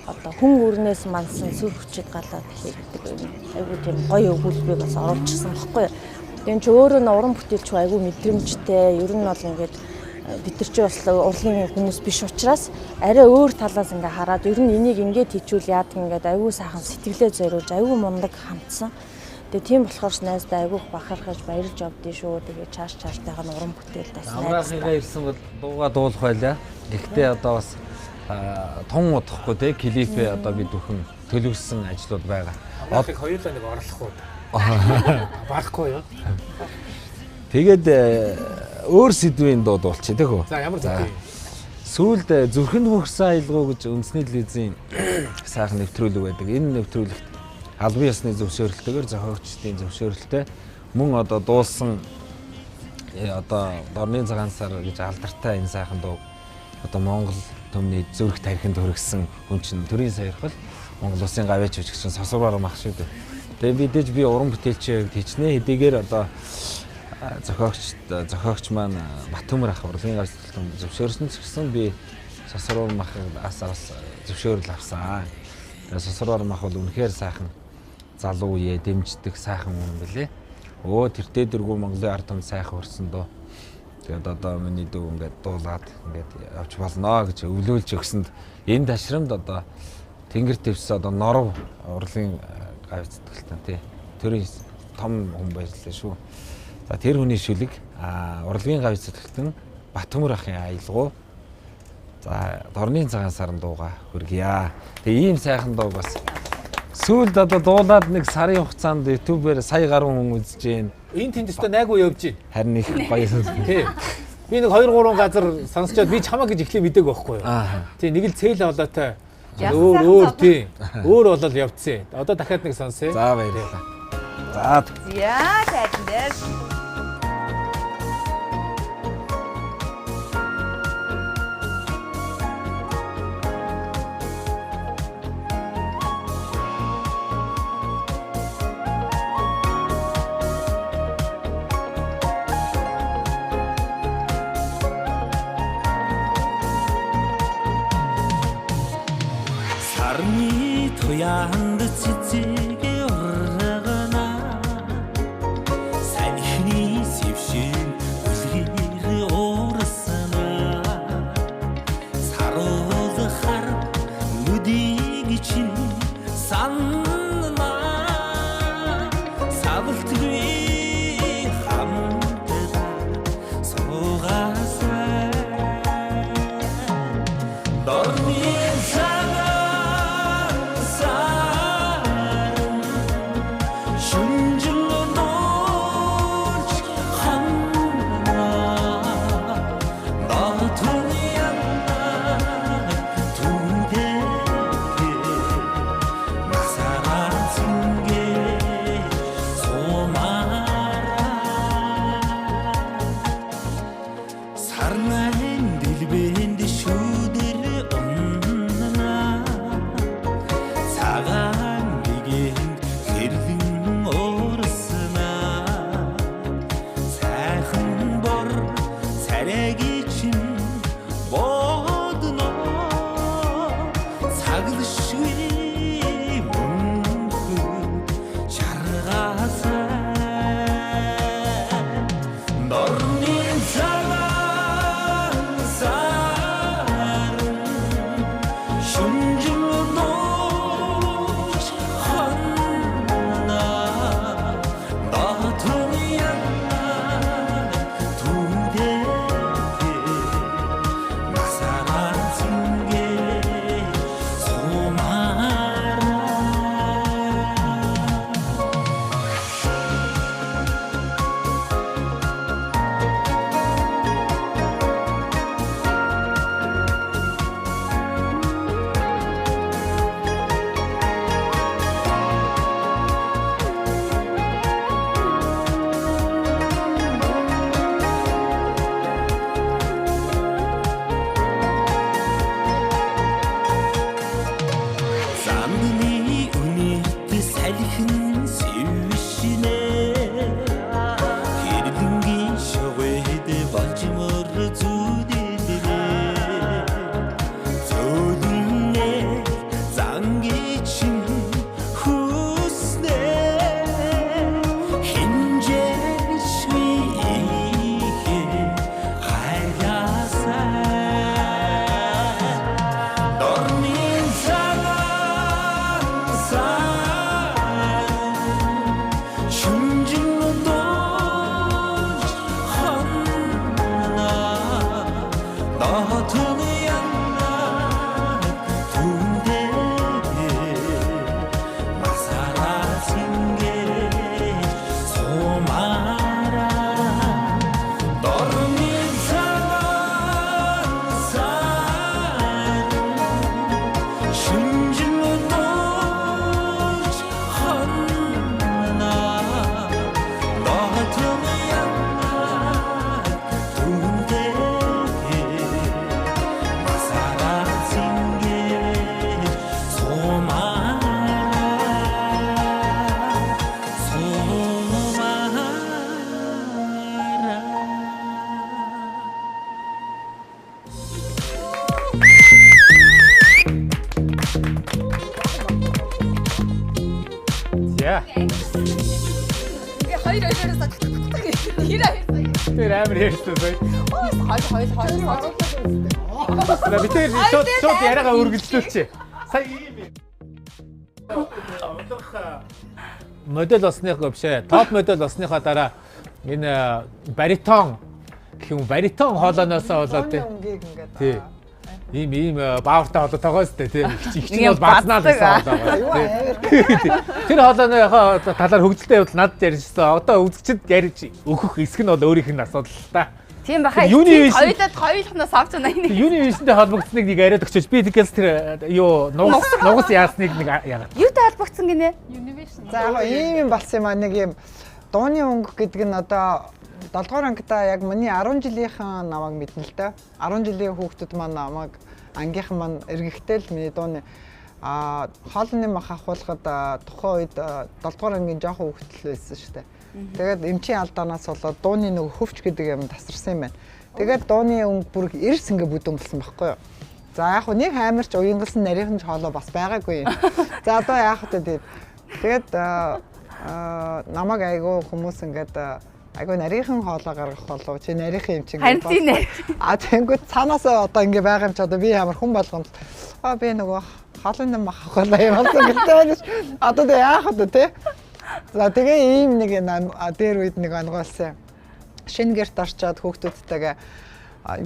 одоо хүн өрнөөс мансан сүр хүчит галаад хийдэг айгүй тийм гоё өгүүлбэрийг бас оруулчихсан баггүй. Энд ч өөрөө нь уран бүтээлч айгүй мэдрэмжтэй. Ер нь бол ингээд бид нар ч бас урлагийн хүмүүс биш учраас арай өөр талаас ингээ хараад ер нь энийг ингээд хийчүүл яадаг ингээд айгүй сайхан сэтгэлээ зориулж айгүй мундаг хандсан. Тэгээ тийм болохоор ч найздаа айгүй бахархаж баярлж авдээ шүү. Тэгээ чааш-чаартайгаа уран бүтээл бас найздаа ирсэн бол дуугаа дуулах байлаа. Гэхдээ одоо бас тун удахгүй те клипээ одоо бид бүхэн төлөвлөсөн ажлууд байгаа. Одоо хоёулаа нэг орлох уу? Барахгүй юу? Тэгээд өөр сэдвийн дуу дуулчих тийм үү? За ямар зүйл? Сүүлд зүрхэнд хөрсөн аялгау гэж үндэсний телевизийн сайхан нэвтрүүлэг байдаг. Энэ нэвтрүүлэгт албан ёсны зөвшөөрөлтөөр зохиогчдын зөвшөөрөлтөй мөн одоо дуулсан одоо Дорны цагаан сар гэж алдартай энэ сайхан дуу одоо Монгол төмний зүрх тархинд хүргэсэн хүн чинь төрийн саярхал Монгол Улсын гавьяач жүжигчин Сосрбар мах шүү дээ. Тэгээ бидэж би уран бүтээлч хичнээн хэдийгээр одоо зохиогч маань Батөмөр ах урлагийн гавь сэтгэлтэн зөвшөөрсөн ч гэсэн би Сосрбар махаас бас зөвшөөрөл авсан. Тэгээ Сосрбар мах бол үнэхээр сайхан залуу үе дэмждэг сайхан хүн билээ. Тэр дээргүй Монголын ард түмэнд сайхан хүрсэн дөө. Тэгээд одоо миний дүү ингээд дуулаад ингээд явж болно гэж өвлүүлж өгсөнд энэ ташрамд одоо тэнгэр твс одоо норов урлагийн гавь сэтгэлтэн тий. Төрийн том хүн баярлалаа шүү. За тэр хүний шүлэг урлагийн гавь сэтгэлтэн Батөмөр ахын аялгау. За Дорны цагаан сарын дууга хүргье. Тэгээ ийм сайхан дуу бас сүүлд одоо дуулаад нэг сарын хугацаанд YouTube-ээр сая гаруй хүн үзэж байна. Энэ тэндээсээ найгуу явж байна. Харин их баярлалаа. Тий. Би нэг 2-3 газар сонсчоод би чамаа гэж эхлээ мэдээгүй байхгүй юу? Тий, нэг л цээл болоотой. Өөр тий. Өөр болол явцсан. Одоо дахиад нэг сонсъё. За баярлалаа. За. Яа, тайлбар. Сарны туяанд цэцэгэ урагана санихны сэвшин үлгэр уурсана саруулахар нүдийг чинь санна Тэр амар ярьсан сая. Би тэр шууд яриагаа үргэлжлүүлчихье. Сая ийм модель болсныхоо бишээ. Топ модель болсныхоо дараа энэ баритон гэх юм баритон хоолойноос болоод тий. Ийм баавартай холоотойгоо сте тий. Их бол баазнаа л байсан холоо. Тэр хоолойныхоо талаар хөгжилтэй явдал надад ярьжсэн. Одоо үзэгчд ярьж өгөх эсэх нь бол өөрийнх нь асуудал л та. Тийм баха. Хоёулахнаас авч байна энэ. Юуны вишнтэй холбогдсныг нэг яриад өгчөөч. Би тэгээс тэр юу нугас яасныг нэг яагаад. Юутай холбогдсон гинэ? За яг ийм болсон юм аа нэг юм дууны өнгө гэдэг нь одоо 7 дугаар ангидаа яг миний 10 жилийнхэн намайг мэднэ л дээ. 10 жилийн хүүхдүүд маань намайг ангийнхан маань эргэхтэй л миний дууны хоолны мах ахуулахад тухайн үед 7 дугаар ангийн жоохон хүүхдэл байсан шүү дээ. Тэгээд эмчийн алдаанаас болоод дууны нэг хөвч гэдэг юм тасарсан юм байна. Тэгээд дууны өнгө бүр эрс ингээ бүдүүн болсон байхгүй юу? За яг нэг амарч уянгалсан нарийнхан хоолой бас байгаагүй юм. За одоо яах вэ тэгээд намайг айгүй хүмүүс ингээд айгүй нарийнхан хоолой гаргах болов чи нарийнхан юм чинь тэнгүүд цаанаасаа одоо ингээ байгаа юм чи одоо би ямар хүн болгоно би нөгөө хоолны мах хоолой юм болсон гэдэг одоо яах вэ те. За тэгээ ийм нэг дээр үед нэг онгоолсон. Шинэ гэрт орчоод хүүхдүүдтэйгээ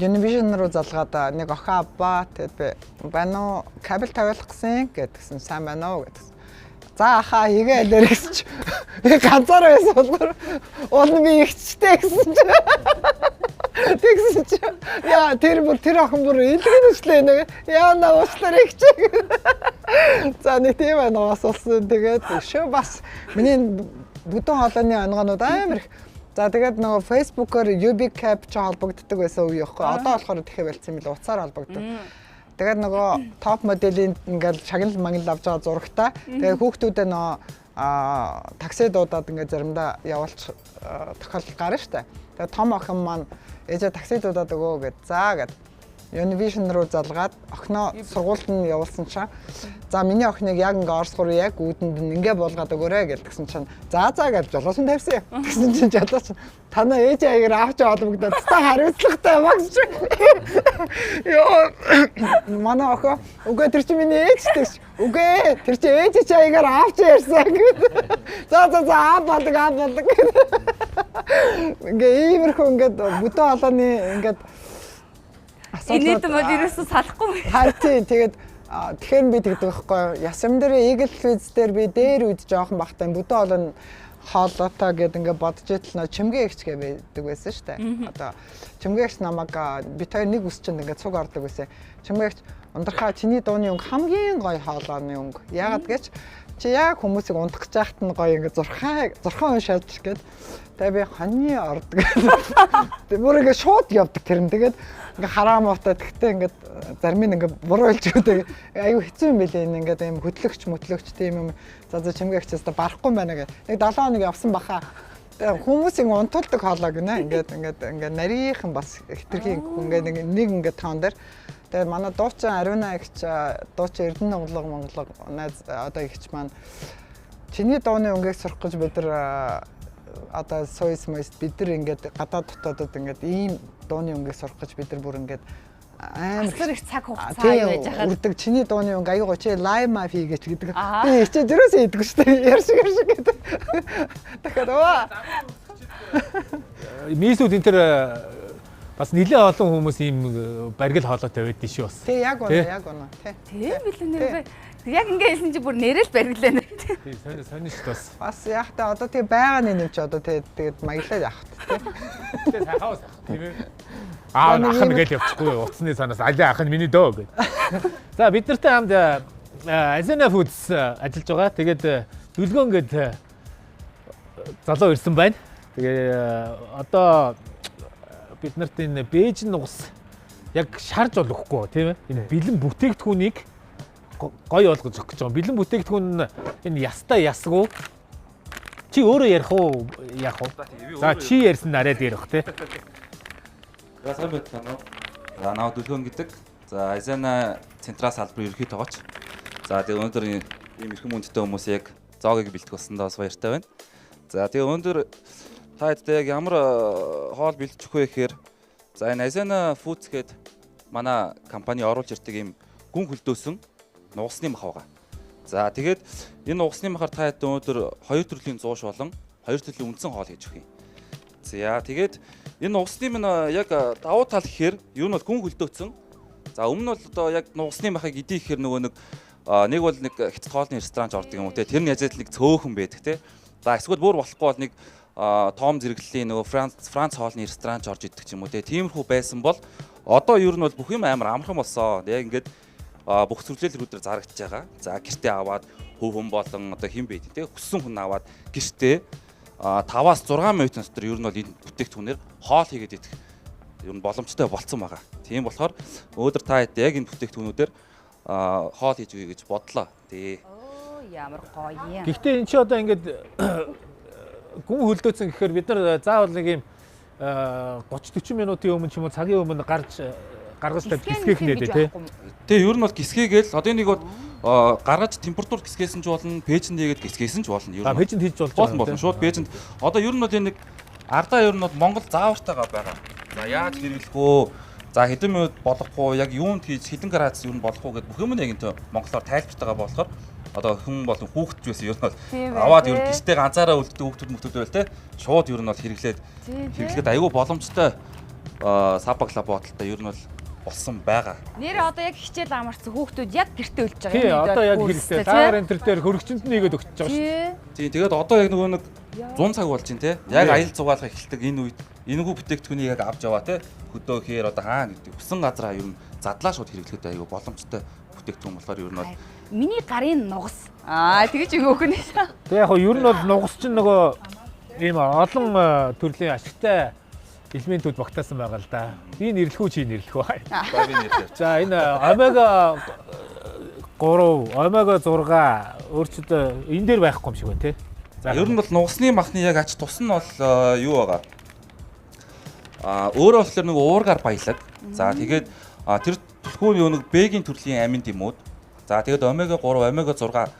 Univision руу залгаад нэг охин авбаа тэгээд би байна уу кабель тавиулах гэсэн гэдгсэн сайн байна уу гэдгсэн. За ахаа хийгээ алэр гэсэн чи би ганцаар байсан болохоор уул би ихчтэй гэсэн чи тэгсэн чи яа тэр охин бүр илгэнэжлээ нэг яана уучлаарай ихчээ. За нэг тийм байна бас болсон. Тэгээд шөө бас миний бүдүүн хоолойны онгонууд амар их. За тэгээд нөгөө Facebook-оор UbiCap ч холбогддог байсан үе явахгүй. Одоо болохоор тэхэ болцсон юм л уцаар холбогддог. Тэгээд нөгөө топ моделийн ингээл шагнал мангал авч байгаа зурагтай. Тэгээд хүүхдүүдээ нөгөө такси дуудаад ингээд заримдаа явуулчих тохиолдол гарна штэ. Тэгээд том охин маань ээжээ такси дуудаад өгөө гэд. За гэд Univision руу залгаад охиноо сургуульд нь явуулсан чинь за миний охиныг яг ингээ Орос руу яг үүдэнд нь ингээ буулгаад өгөөрэй гэдгсэн чинь за гэж жолоосон тавьсан юм. Тэгсэн чинь жолооч танаа ээж аягаар авч олбогдоод та хариуцлагатай багш. Йоо манай охин үгүй тэр чинь миний ээж тэгш. Үгүй тэр чинь ээж аягаар авч ярьсан гэд. За болдог. Ингээ иймэрхүү ингээд бүдүүн холооны ингээд Энэд мод ерөөсөө салахгүй. Харин тэгээд тэгэхээр би тэгдэг байхгүй. Ясам дээр Eagle Foods дээр би дээр үед жоохон бахтай бүдүүн олон хоолойтой гэдэг ингээд бодож итэл чимгээ ихчгээ байдаг байсан шүү дээ. Одоо чимгээгч намайг би тэр нэг үс чинь ингээд цуг ордог байсан. Чимгээгч ундрахаа чиний дууны өнгө хамгийн гоё хоолойны өнгө. Яагаад гэж чи яг хүмүүсийг унтах гэж яхад нь гоё ингээд зурхаан уншаад гээд тэгээ би хоньны ордог. Тэгээ бүр ингээд шууд явдаг тэр нь. Тэгээд ингээ хараа муутай тэгтээ ингээд зарим нь ингээ буруу хэлж өгдөг. Аюу хэцүү юм билээ энэ ингээд юм хөтлөгч тийм юм. За чимгээгчээс та барахгүй байна гэх. Нэг 7 хоног явсан баха. Тэгээ хүмүүсийн унтуулдаг хоолой гинэ. Ингээд нарийнхан бас хитрхийн ингээд нэг ингээд таан дээр. Тэгээ манай дуучин Ариуна ихч дуучин Эрдэнэ Монголог найз одоо ихч маань чиний дууны өнгийг сурах гэж бид нар одоо сойс бид нар ингээд гадаад дотоодод ингээд ийм дууны өнгийг сурах гэж бид нар бүр ингээд амар их цаг хугацаа яаж яхад үрдэг чиний дууны өнг аюу чи лайв мап хийгээч гэдэг. Би чи зөрөөсөө хийдэг шүү дээ. Яршиг гэдэг. Тэгэхээр Мисүүд энэ төр бас нэлээд олон хүмүүс ийм баргил хоолойтой байдсан шүү бас. Тэг яг үнэ. Тийм билээ нэр. Яг ингээ хэлсэн чи бүр нэрэл барилаа нэр. Тийм сонь шүү бас. Бас яг та одоо тэг байгаа нэг юм чи одоо тэгээд маяглаад явах тий. Тэгээд хахаас тийм ээ. Ахын гэж явчихгүй утасны санаас алиа ахын миний дөө гэж. За бид нартай хамт Azena Foods ажиллаж байгаа. Тэгээд дүлгөөн гээд залуу ирсэн байна. Тэгээ одоо бид нарт энэ бэж нугас яг шарж болохгүй тийм ээ. Энэ бэлэн бүтээгдэхүүнийг гоё болгож өгөх гэж байгаа. Бэлэн бүтээгдэхүүн энэ ястай ясгүй. Чи өөрөө ярих уу яах вэ? За чи ярьсан нараад ярих тий. За сайн байна уу? За наа дүлгөөн гэдэг. За Azena централ салбарын ерөнхий тоогооч. За тэгээ өнөөдөр ийм эрхэм хүндтэй хүмүүс яг зоогийг бэлтгэх болсондоо бас баяртай байна. За тэгээ өнөөдөр та хэдтэй яг ямар хоол бэлдэж өгөх вэ гэхээр за энэ Азана Foods гээд манай компани оруулж ирдэг юм гүн хөлдөөсөн нугасны мах байгаа. За тэгээд энэ нугасны махаар та хэдтэй өнөөдөр 2 төрлийн зууш болон 2 төрлийн үндсэн хоол хийж өгье. За тэгээд энэ нугасны минь яг давуу тал гэхээр юу нь бол гүн хөлдөөцсөн. За өмнө нь бол одоо яг нугасны махыг идэх гэхээр нөгөө нэг бол нэг хятад хоолны ресторанч ордог юм уу те. Тэр нь язээд нэг цөөхөн байдаг те. За эсвэл бүр болохгүй бол нэг том зэрэглэлийн нөгөө Франц хоолны ресторанч орж идэх ч юм уу те. Тиймэрхүү байсан бол одоо ер нь бол бүх юм амар амархан болсон. Яг ингээд бүх зөвлөлрүүдээр зарагдаж байгаа. За гэртээ аваад хөвөн болон одоо хэн бэ те. Хүссэн хүн аваад гэртээ 5-6 минутын дотор ер нь бол энэ бүтээгдэхүүнээр хоол хийгээд идэх ер нь боломжтой болцсон байгаа. Тийм болохоор өнөөдөр та хэд яг энэ бүтээгдэхүүнүүдээр хоол хийж өгье гэж бодлоо. Тий. Ямар гоё юм. Гэхдээ эн чи одоо ингээд гүн хөлдөөцсөн гэхээр бид нар заавал нэг юм 30-40 минутын өмнө ч юм уу цагийн өмнө гаргаж гисгээх нэ тий. Тэгээ ер нь бол гисгээгээл одоо энийг бол гаргаж температур гисгээсэн ч болно, пэйжэнд хийгээд гисгээсэн ч болно. Ер нь пэйжэнд хийж болж болно. Шууд пэйжэнд. Одоо ер нь бол энэ нэг ардаа ер нь бол Монгол заавартайгаа байгаа. За яаж хэрэглэх вэ? За хэдэн минут болохгүй, яг юунд хийж хэдэн градус юу болох вэ гэдээ бүх юм яг энэ монголоор тайлбартайгаа болохоор одоо хүн болон хүүхэд байсан ер нь бол аваад ер нь гистэй ганцаараа үлддэг хүүхдүүд байл те. Шууд ер нь бол хэрэглээд аюу боломжтой сабаглаа бодолтой ер нь бол болсон байгаа. Нэр одоо яг хичээл амарсан хүүхдүүд яг гэртээ үлдэж байгаа. Тий, одоо яг хэрэгтэй. Таар энэ төр дээр хөрөгчөнд нэгээд өгч байгаа шүү. Тий, тэгээд одоо яг нөгөө нэг 100 цаг болж байна те. Яг аялал зугаалга эхэлдэг энэ үед энэгүй бүтээгдэхүүнийг яг авч яваа те. Хөдөө хээр одоо хаана гэдэг. Хүсэн газараа ер нь задлаа шууд хэрэглэхэд аюу боломжтой бүтээгдэхүүн болохоор ер нь бол миний гарын нугас. Тэгэж өгөх нь. Тэг яг ер нь бол нугас чинь нөгөө ийм олон төрлийн ашигтай элементүүд багтаасан байгаа л да. Би нэрлэхүү чи нэрлэх бай. За энэ омега 3, омега 6 өөрчлөлтөө энэ дээр байхгүй юм шиг байна те. За ер нь бол нугасны махны яг ач тус нь бол юу байгаа? Өөрөө болохоор нэг уургаар баялаг. За тэгээд тэр түлхүүн юу нэг бэгийн төрлийн амин дэмүүд. За тэгээд омега 3, омега 6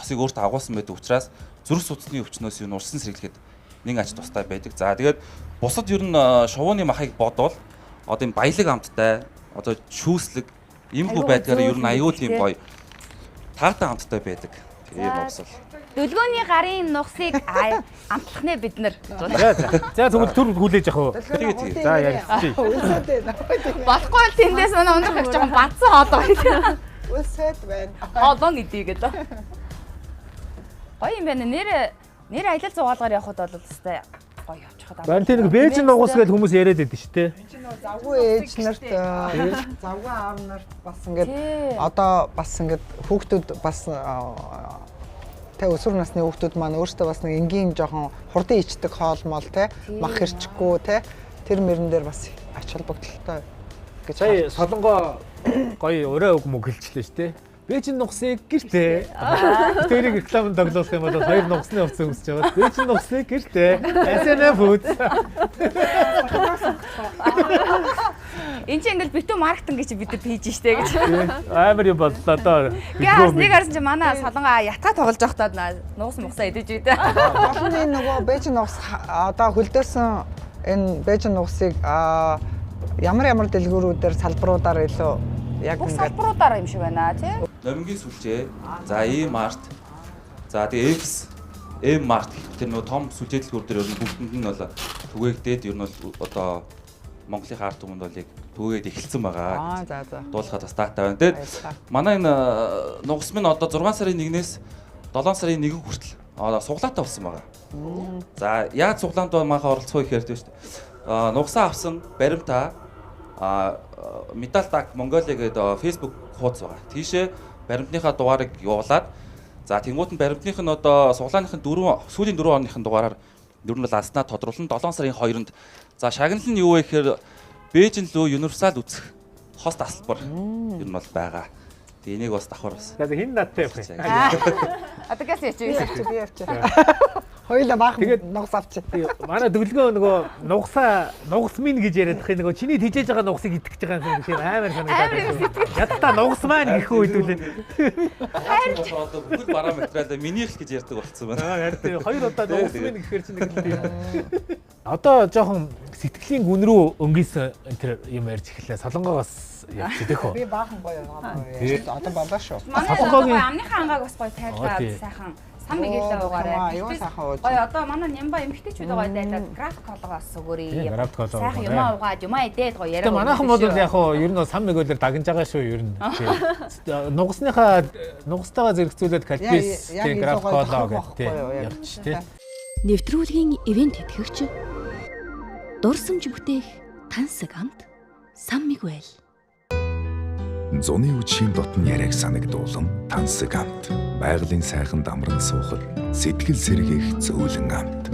тосыг өөртөө агуулсан байдаг учраас зүрх судасны өвчнөөс юу урсан сэргэлгээд нэг ач тустай байдаг. За тэгээд бусад ер нь шувууны махыг бодвол одоо юм баялаг амттай, одоо шүүслэг иймэрхүү байдгаараа ер нь аюул тийм гоё таатай амттай байдаг. Тийм болсол. Дөлгөөний гарын нугсыг амтлах нэ бид нар. За тэгвэл төр хүлээж явах уу? Тэгээ. За ярилцчих. Болохгүй л тэндээс манай өндөр хөвч байгаа бадсан одоо. Үсэт байна. Одоо гэдэг гэдэг. Гоё юм байна. Нэр аялал зугаалгаар явхад бол өстэй гоё явчихад. Барин тийм нэг бэйжин нугас гэж хүмүүс яриад байдаг шүү дээ. Завгүй ээж нарт, завгүй аав нарт бас ингээд одоо бас ингээд хүүхдүүд бас тэ өсвөр насны хүүхдүүд маань өөрсдөө бас нэг энгийн жоохон хурдан ичдэг хоол мол те мах хэрчэхгүй те тэр мөрөн дээр бас ач холбогдолтой гэж. Сая солонгоо гоё өрөө үг мөг хэлчихлээ шүү дээ. Бэйжин нугасыг гэртээ. Тэрийг рекламанд тоглох юм бол 2 нугасны хувцас өмсөж байгаа. Бэйжин нугасыг гэртээ. Азана Foods. Энд чинь ингээл битүү маркетинг гэж бид нар хийж штэ гэж. Амар юм боллоо одоо. Гээс нэг харсан чи манай солонгоо ятга тоглож байхдаа нугас мугасаа идэж үйдэ. Болгоны нөгөө бэйжин нугас одоо хөлдөөсөн энэ бэйжин нугасыг ямар дэлгүүрүүдээр салбаруудаар илүү яг ингээд салбаруудаар юм шиг байна тий. Номингийн сүлжээ. За E-Mart. За тэгээ X M-Mart тэр нөгөө том сүлжээ дэлгүүр дээр ер нь бүгдэнд нь бол түгээгдээд ер нь бол одоо Монголын ард түмэнд бол яг түгээд эхэлсэн байгаа. За. Дуулахад бас таатай байна. Тэгээд манай энэ нугас минь одоо 6 сарын 1-ээс 7 сарын 1 хүртэл суглаатай болсон байгаа. За яаж суглаанд манайхаа оролцох вэ гэхээр тийм шүү дээ. Нугасаа авсан баримтаа Metal Duck Mongolia гэдэг Facebook хуудас байгаа. Тийшээ баримтныхаа дугаарыг явуулаад за тэнгуут нь баримтных нь одоо суглааныхын сүүлийн 4 оныхын дугаараар ер нь бол алснаа тодруулна 7 сарын 2-нд. За шагнал нь юу вэ гэхээр Бээжин лөө Universal үзэх хост асалбар ер нь бол байгаа. Тэгээ энийг бас давхар бас. За хин надтай явах юм. Одоо гээс яач вэ? Би явчих. Хоёулаа баахан Тэгээд нугас авчих. Манай дүлгөө нөгөө нугас минь гэж яриад их нөгөө чиний тижээж байгаа нугасыг идэх гэж байгаа юм шиг амар санагдаад. Ядтаа нугас маань гэх үед үлээ. Одоо бүхэл бараа материалаа минийх гэж ярьдаг болцсон байна. Харин хоёр удаа нугас минь гэхээр чинь нэг л. Одоо жоохон сэтгэлийн гүн рүү өнгөсөн тэр юм ярьж эхэллээ. Солонгоос явчих дэх үү. Би баахан гоё байгаа. Одоо болоо шүү. Солонгогийн амныхаа ангааг бас гоё тайлбар сайхан сан мэгээлээ угаарай. Юу сайхан ууж. Гоё одоо манай нямба эмгэгтэйчүүд байгаа дайлаад график колгоос өгөөрэй. График колгоо. Сайхан юмаа угаад юмаа идээд гоё яриа. Тэгээ манайхан бол яг хуу ер нь сан мэгээлээр дагнаж байгаа шүү ер нь. Нугасныхаа нугастайгаа зэрэгцүүлээд кальпис тийм график колгоо гэдэг явчих тий. Нэвтрүүлгийн ивент тэтгэгч дурсамж бүтээх тансаг амт сан мэгвэл. Зуны үдшийн дотн яриаг санагдуулан тансаг амт. Байгалийн сайхан дамран суухад сэтгэл сэргээх зөөлөн амт.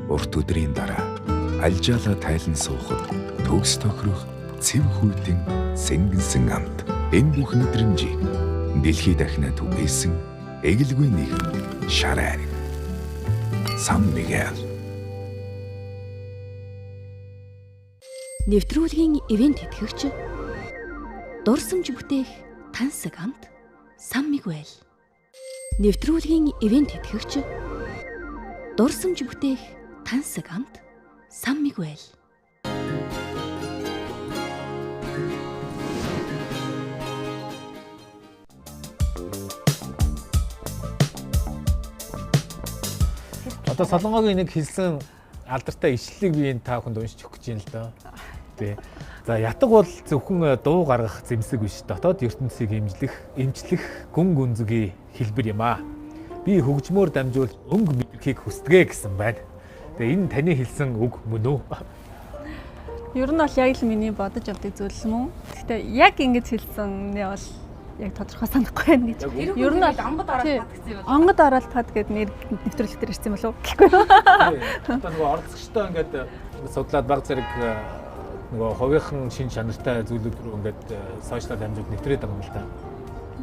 Урт өдрийн дараа альжаалаа тайлан суухад төгс тохирох цэв хүйтэн сэнгэнсэн амт. Энэ бүх мэдрэмжийг дэлхий дахинаа түгээсэн эгэлгүй нэгэн шараа. Сан Мигел. Нэвтрүүлгийн ивент тэтгэгч дурсамж бүтээх тансаг амт сан мэгвэл. Нэвтрүүлгийн ивент тэтгэгч дурсамж бүтээх тансаг амт сан мэгвэл. Одоо Солонгогийн нэг хэлсэн алдартай ишлэлийг би энэ та бүхэнд уншиж өгч юм л доо. Тий. За ятг бол зөвхөн дуу гаргах зэмсэг биш. Дотоод ертөнцийг эмчлэх гүн гүнзгий хэлбэр юм аа. Би хөгжмөөр дамжуул өнгө мэдрхийг хүсдэгэ гэсэн байна. Тэгээ энэ таны хэлсэн үг мөн үү? Ер нь бол яг л миний бодож авдаг зүйл юм уу? Гэхдээ яг ингэж хэлсэн нэ бол яг тодорхой санахгүй байна гэж. Ер нь бол онгод ороод хадгсан юм. Онгод ороод хад гэдэг нэр нэвтрүүлэг дээр ирсэн болов уу? Гэхгүй. Одоо нөгөө орцогчтой ингээд судлаад баг зэрэг нөгөө хувийнхан шин чанартай зүйлүүд рүү ингээд сошиал хэмжээд нэвтрээд байгаа юм л та.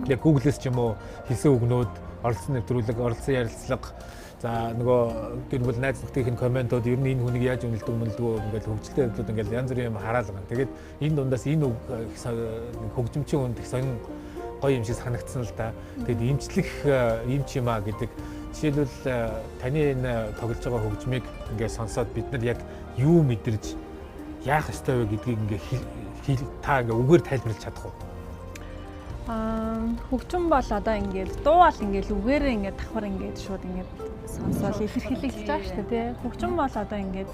Яг Google-с ч юм уу хэлсэн үгнүүд, оролцсон нэвтрүүлэг, оролцсон ярилцлага, за нөгөө гэр бүл найз нөхдийн комментууд ер нь энэ хүнийг яаж үнэлдэг ингээд хөгжилтэй хэвлүүд ингээд янз бүрийн юм хараал байгаа. Тэгээд энэ дундаас энэ үг хөгжимчийн хүнд их сонин гоё юм шиг санагдсан л да. Тэгэд имчлэх юм ч юм аа гэдэг. Жишээлбэл таны энэ тоглож байгаа хөгжмийг ингээд сонсоод бид нар яг юу мэдэрч яах ёстой вэ гэдгийг ингээд та ингээд үгээр тайлбарлаж чадах уу? Хөгжим бол одоо ингээд дуу бол ингээд үгээрээ ингээд давхар ингээд шууд ингээд сонсоод илэрхийлж байгаа шүү дээ тий. Хөгжим бол одоо ингээд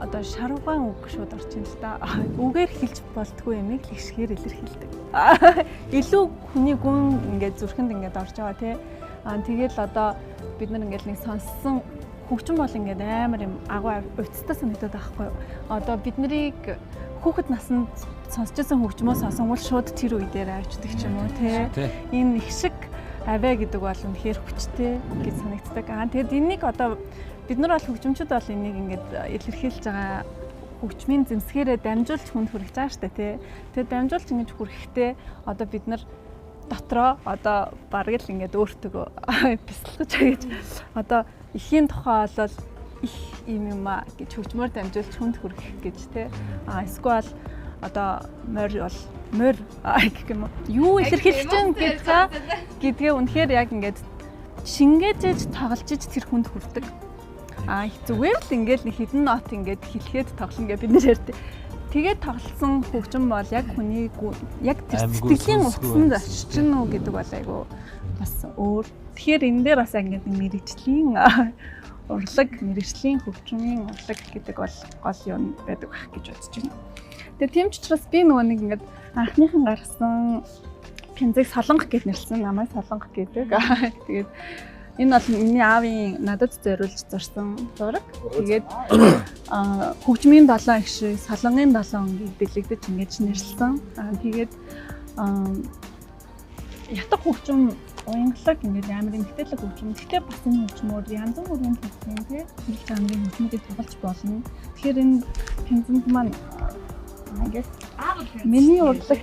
одоо шарвгаан үг шууд орчин л да. Үгээр хэлж болтгүй юмыг л ихшгээр илэрхийлдэг. Илүү хүний гүн ингээд зүрхэнд ингээд орж байгаа тий. Тэгэл одоо бид нар ингээд нэг сонссон хөгжим бол ингээд амар юм агуу уцтай санагдаад байхгүй юу? Одоо бид нарыг хүүхэд наснд сонсчихсан хөгжмөө сонсонгол шууд тэр үе дээр авчдаг ч юм уу тий. Энэ их шиг аваа гэдэг бол үнэхээр хүчтэй гэж санагддаг. Тэгэд энийг одоо бид нар бол хөгжимчд бол энийг ингээд илэрхийлж байгаа хөгжмийн зэмсгээрээ дамжуулж хүнд хүрэх цааш та тий. Тэгээд дамжуулж ингэж хүрэхдээ одоо бид нар дотроо одоо бараг л ингээд өөртөө бясалгаж гэж одоо ихийн тухай бол их юм а гэж хөгжмөөр дамжуулж хүнд хүрэх гэж тий. Эсвэл одоо морь бол морь гэх юм юу илэрхийлж байгаа гэдгээ үнэхээр яг ингээд шингээжж тоглож тэр хүнд хүрдэг. Зүгээр л ингээд нэг хідэн нот ингээд хэлэхэд тоглоно гэж бид нэр ярьдаг. Тэгээд тоглосон хөгжим бол яг хүний яг тэр сэтгэлийн утсанд очиж гэнэ гэдэг бол айгу бас өөр. Тэгэхээр энэ дээр бас ингээд мэрэгжлийн урлаг, мэрэгжлийн хөгжмийн урлаг гэдэг бол гол юм байдаг байх гэж бодож байна. Тэгээд тийм ч учраас би нөгөө нэг ингээд анхныхан гаргасан пензэг солонго гэж нэрлсэн, намайг солонго гэдэг. Тэгээд энэ бол миний аавын надад зориулж зурсан зураг. Тэгээд хөгжмийн 7 их шиг солонгын 7 дэлгэгдэж ингэж нэрлсэн. Тэгээд ятг хөгжим уянгалаг ингэж амар эмгтээлэг хөгжим. Тэгэхээр бас энэ хөгжмүүд янз бүрийн хөгжим тий хэл замын хөгжмүүдийг тоглож болно. Тэгэхээр энэ пензэнт маань ингэж миний урлаг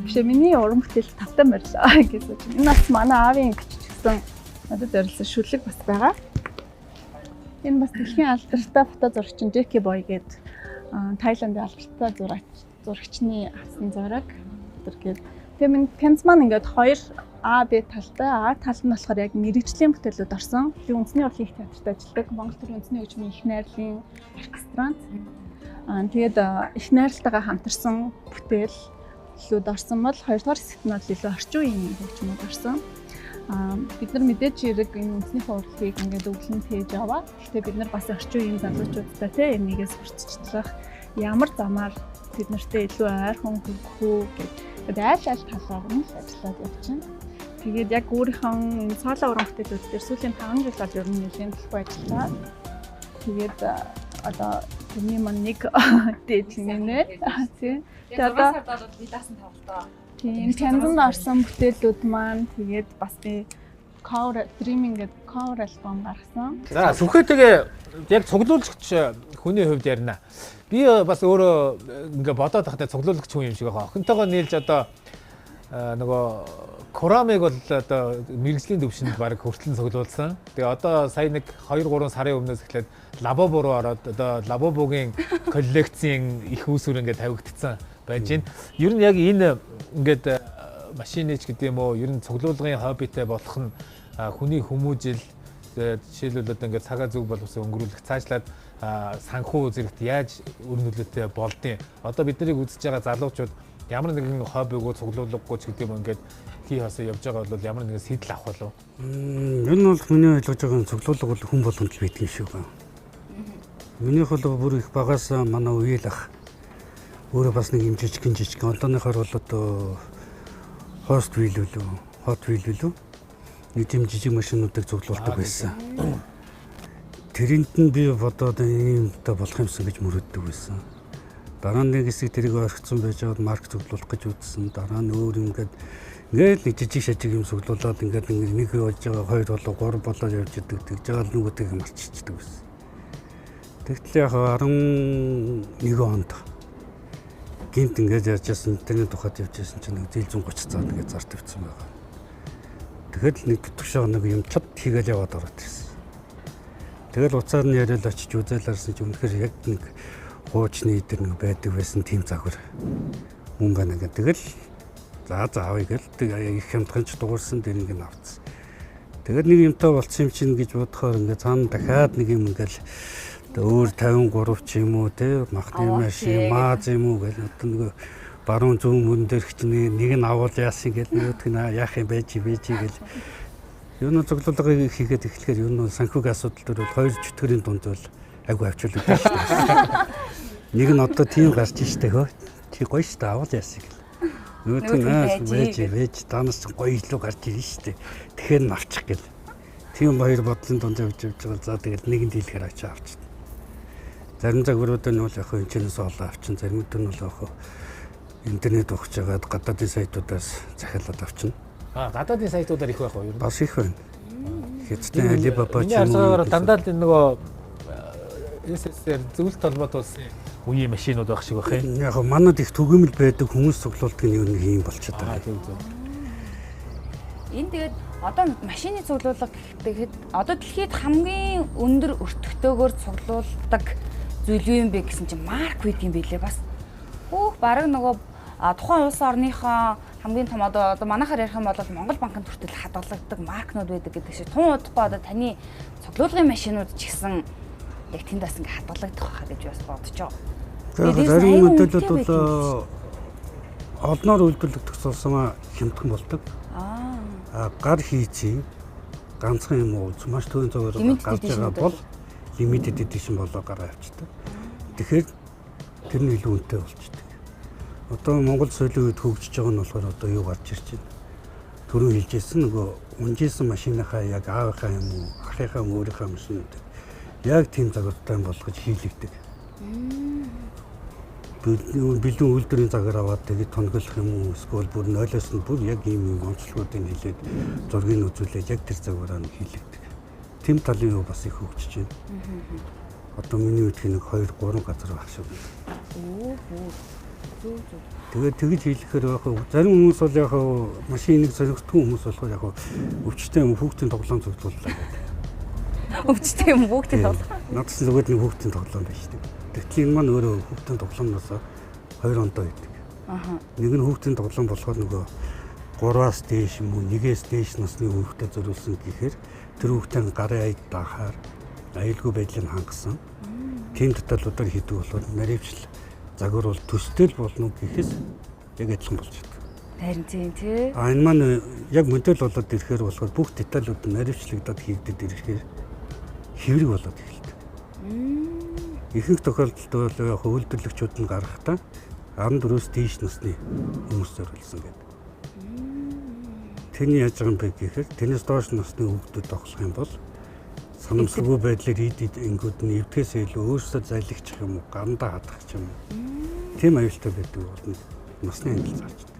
биш миний уран бүтээл тавтай морилаа гэж бодож байна. Энэ бас манай аавын гिचчихсэн надад зориулсан шүлэг бас байгаа. Энэ бас дэлхийн алдартай фото зурагчин Джеки Бой гэдэг Тайландын алдартай зурагчны авсан зураг. Тэгээд минь пенц маань ингээд 2 А, Б талтай. А тал нь болохоор яг мэрэгжлийн бүтээлүүд орсон. Би үндэсний урлагийн их театрт ажилладаг. Монгол Төрийн үндэсний хөгжмийн их найрлын оркестрант. Тэгээд их найралтайгаа хамтарсан бүтээлүүд орсон бол 2 дугаар хэсэгт нь илүү орчин үеийн хөгжмүүд орсон. Бид нар мэдээж хэрэг энэ үндэсний урлагийг ингээд өвлөн тээж аваа. Гэхдээ бид нар бас орчин үеийн залуучуудтай те энийгээс сурччлах ямар замаар бид нартэй илүү ойрхон хүрэх үү гэдэг айл талаар нь ажиллаад явчихна. Тэгээд яг өөрийнхөө энэ соло уран бүтээлүүд дээр сүүлийн 5 жил бол ер нь нэлийн төлбөр ажиллаа. Тэгээд одоо тэрний маань нэг дээд нэ. Тэгээд одоо би даасан тоглолтоо. Тийм Канадад орсон бүтээлүүд маань тэгээд бас би cover streaming гэдэг cover альбом гаргасан. За сүхэтэйгээ яг цуглуулагч хүний хувьд ярина. Би бас өөрөө ингээ бодоод тахтай цуглуулагч хүн юм шиг байгаа. Охинтойгоо нийлж одоо нөгөө Корамыг бол одоо мэрэгжлийн төвшөнд баг хүртэл цуглуулсан. Тэгээ одоо сая нэг 2-3 сарын өмнөөс эхлээд Лабобо руу ороод одоо Лабобогийн коллекцийн их үүсвэр ингээ тавигдсан байж байна. Ер нь яг энэ ингээд машинч гэдэг юм уу, ер нь цуглуулгын хоббитэй болох нь хүний хүмүүжил жишээлбэл одоо ингээд цагаа зүг боловсон өнгөрүүлэх цаашлаад санхүү зэрэгт яаж үр нөлөөтэй болдیں۔ Одоо бид нарыг үзэж байгаа залуучууд ямар нэгэн хоббигоо цуглуулгагүй ч гэдэг юм ингээд хий хасаа явж байгаа бол ямар нэгэн сэтэл авах болов. Энэ бол миний ойлгож байгаа цуглуулга бол хүн болгонд л байдаг юм шиг байна. Минийх бол бүр их багаас манай үеэл ах өөрөө бас нэг юм жижиг одооныхоор бол одоо хост вилүүлүү, хот вилүүлүү нэг тийм жижиг машинуудыг цуглуулдаг байсан. Тэрэнд нь би бодоод ийм та болох юмсан гэж мөрөддөг байсан. Дараа нь нэг хэсэг тэрийг орхицсан байж аваад марк цуглуулах гэж үзсэн. Дараа нь өөр ингээд нэг жижиг шажиг юм цуглуулад ингээд нэг болж байгаа 2 болоо 3 болоо явж идэг. Тэгж байгаа л нөгөөтэйг марччихдаг байсан. Тэгтэл яг 11 онд гинт ингээд яажсэн тэрний тухайд явжсэн чинь нэг 130 цаа нэгэ зарт тавьсан байгаа. Тэгэхэд нэг тутагшаа нэг юм чад хийгээл яваад ороод ирсэн. Тэгэл уцаар нь яриад очиж үзээлэрсэн чинь үнэхээр яг нэг хуучны идэр нэг байдаг байсан тийм загвар мөн байна гэх. Тэгэл за авъя гэл их хямдханч дуурсан дээр нэг нь авцсан. Тэгэл нэг юмтай болцсон юм чинь гэж бодохоор ингээд цаана дахиад нэг юм ингээл өөр 53 ч юм уу те махны машин мааз юм уу гэл одоо нэг баруун зүүн мөн дээр хичнээн нэг нь авал яасан гэл нөгөөх нь яах юм байж гэл юуны цуглуулгыг хийгээд эхлэхээр юуны санхүүгийн асуудал төр бол 2 чөтгөрийн дунд бол айгу авчулдаг шүү дээ. Нэг нь одоо тийм гарч штэ хөө чи гоё штэ авал яасан гэл нөгөөх нь байж танаас гоё илүү гарч ирнэ штэ тэгэхээр нь авчих гэл тийм хоёр бодлын дунд явж байгаа. За тэгэл нэгэнд хэлэхээр очиж авчих. Зарим загварууд нь бол яг энэчнээс олоо авчин, заримд нь бол яг интернет ухаж байгаад гадаадын сайтуудаас захиалаад авчин. Гадаадын сайтуудаар их байх уу юу? Бас их байна. Хэцтэй Alibaba ч юм уу. Дандаа л нөгөө SSR зөвлөлт холбоотуулсан үеийн машинууд байх шиг байх юм. Яг манад их түгээмэл байдаг хүмүүс цуглуулдаг нь юу нэг юм болчиход байгаа. Энэ тэгээд одоо машины цуглуулга гэхэд одоо дэлхийд хамгийн өндөр өртөгтэйгээр цуглуулдаг зүйл юу юм бэ гэсэн чинь марк байд юм билээ бас. Бараг нөгөө тухайн улс орныхоо хамгийн том одоо манайхаар ярих юм бол Монгол банкнд хүртэл хадгалагддаг маркнууд байдаг гэдэг шиг тун удахгүй одоо таны цуглуулгын машинууд ч гэсэн яг тэндээс ингээ хадгалагдах байхаа гэж бас бодож байгаа. Зарим модулууд бол олноор үйлдвэрлэгдэх тусамаа хямдхан болдог. Гар хийцээ ганцхан юм уу маш төвийн цагаар гарч байгаа бол limited edition болоо гараа авчдаг. Тэгэхээр тэр нь илүү үнэтэй болчихдээ. Одоо Монгол соёлын үед хөгжиж байгаа нь болохоор одоо юу гарч ирж байна. Түрүү хэлжсэн нөгөө унжсэн машиныхаа яг аавынхаа юм уу ахыхаа өөрийнхөө машинууд яг тийм загвартай болгож хийлэгдэг. Бэлэн үйлдвэрийн цагаар аваад тэгээд тонголох юм уу эсвэл бүр нойлоос нь бүр яг ийм онцлогуудыг хэлээд зургийг үзүүлээд яг тэр цагаараа нь хийлэгдэг. Тэм талын юу бас их хөгжиж байна. Одоо миний үдх нэг 2-3 газар байх шиг байна. Тэгээд тэгж хийлэхээр яг зарим хүмүүс бол яг машиныг зоригтгүй хүмүүс болохоор яг өвчтэй юм хүүхдийн тоглоом цогцоллоо гэдэг. Өвчтэй юм хүүхдийн тоглоом. Надад зүгээр нэг хүүхдийн тоглоом байж шүү дээ. Тэгтэл энэ маань өөрөө хүүхдийн тоглоомноос 2 ондоо байдаг. Нэг нь хүүхдийн тоглоом болохоор нөгөө 3-аас дээш юм уу 1-ээс дээш насны хүүхдэд зориулсан гэхээр тэр хүүхдийн гарын аяд даахаар аюулгүй байдлыг хангасан. Тийм таталуудаар хийдэг болохоор наривчл загвар бол төстэй л болно гэхээс яг адилхан болж байна. Харин тий. Энэ маань яг модель болоод ирэхээр болохоор бүх деталууд наривчлагдаад хийгдэд ирэхээр хэврэг болоод эхэлдэг. Ихэнх тохиолдолд бол яг үйлдвэрлэгчид нь гаргахдаа 14-өөс дээш насны хүмүүс зориулсан гэдэг. Тэний яаж байгаа юм бэ гэхээр тэрнээс доош насны хүүхдүүд тоглох юм бол санамсаргүй байдлаар ингүүд нь эвдгээс илүү өөрсдөө залхичих юм уу, гандаа хадах ч юм уу. Тийм аюултай байдаг болно. Насны ангил зарчдаг.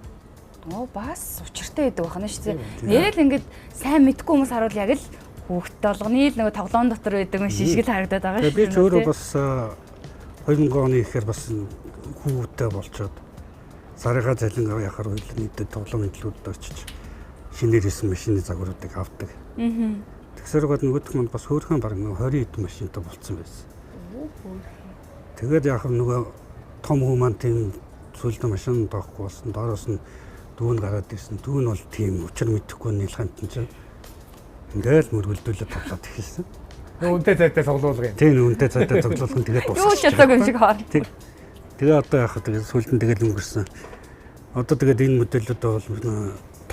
Бас учиртай байдаг байна шүү дээ. Нэрэл ингээд сайн мэдгүй хүмүүс харуул яг л хүүхд толгоны л нөгөө тоглоом дотор байдаг юм шишгэл харагдаад байгаа шүү. Би ч өөрөө бас 2000 оны ихээр бас хүүхдтэй болчоод сарыгаа залин яхаар үйл нийтэд тоглоом хөтлөлтөд очиж шинээр хийсэн машины загваруудыг авдаг. Тэгсээр гол нөгөөх нь бас хөөрхөн баг 20 эд машинтай болцсон байсан. Тэгээд яг нөгөө том хүмүүс маань тийм сүлдэн машин тоохгүй болсон. Доороос нь дүүн гараад ирсэн. Дүүн бол тийм учир мэдэхгүй нэлхантан чинь ингээл мөргөлдүүлээд тоглоод эхэлсэн. Үнтэй цайтай цуглуулга юм. Тийм үнтэй цайтай цуглуулга нь тэгээд дууссан. Юу ч ятаг юм шиг хаар. Тэгээ одоо яах вэ? Тэгээд сүлдэн тэгээд өнгөрсөн. Одоо тэгээд энэ модельүүд бол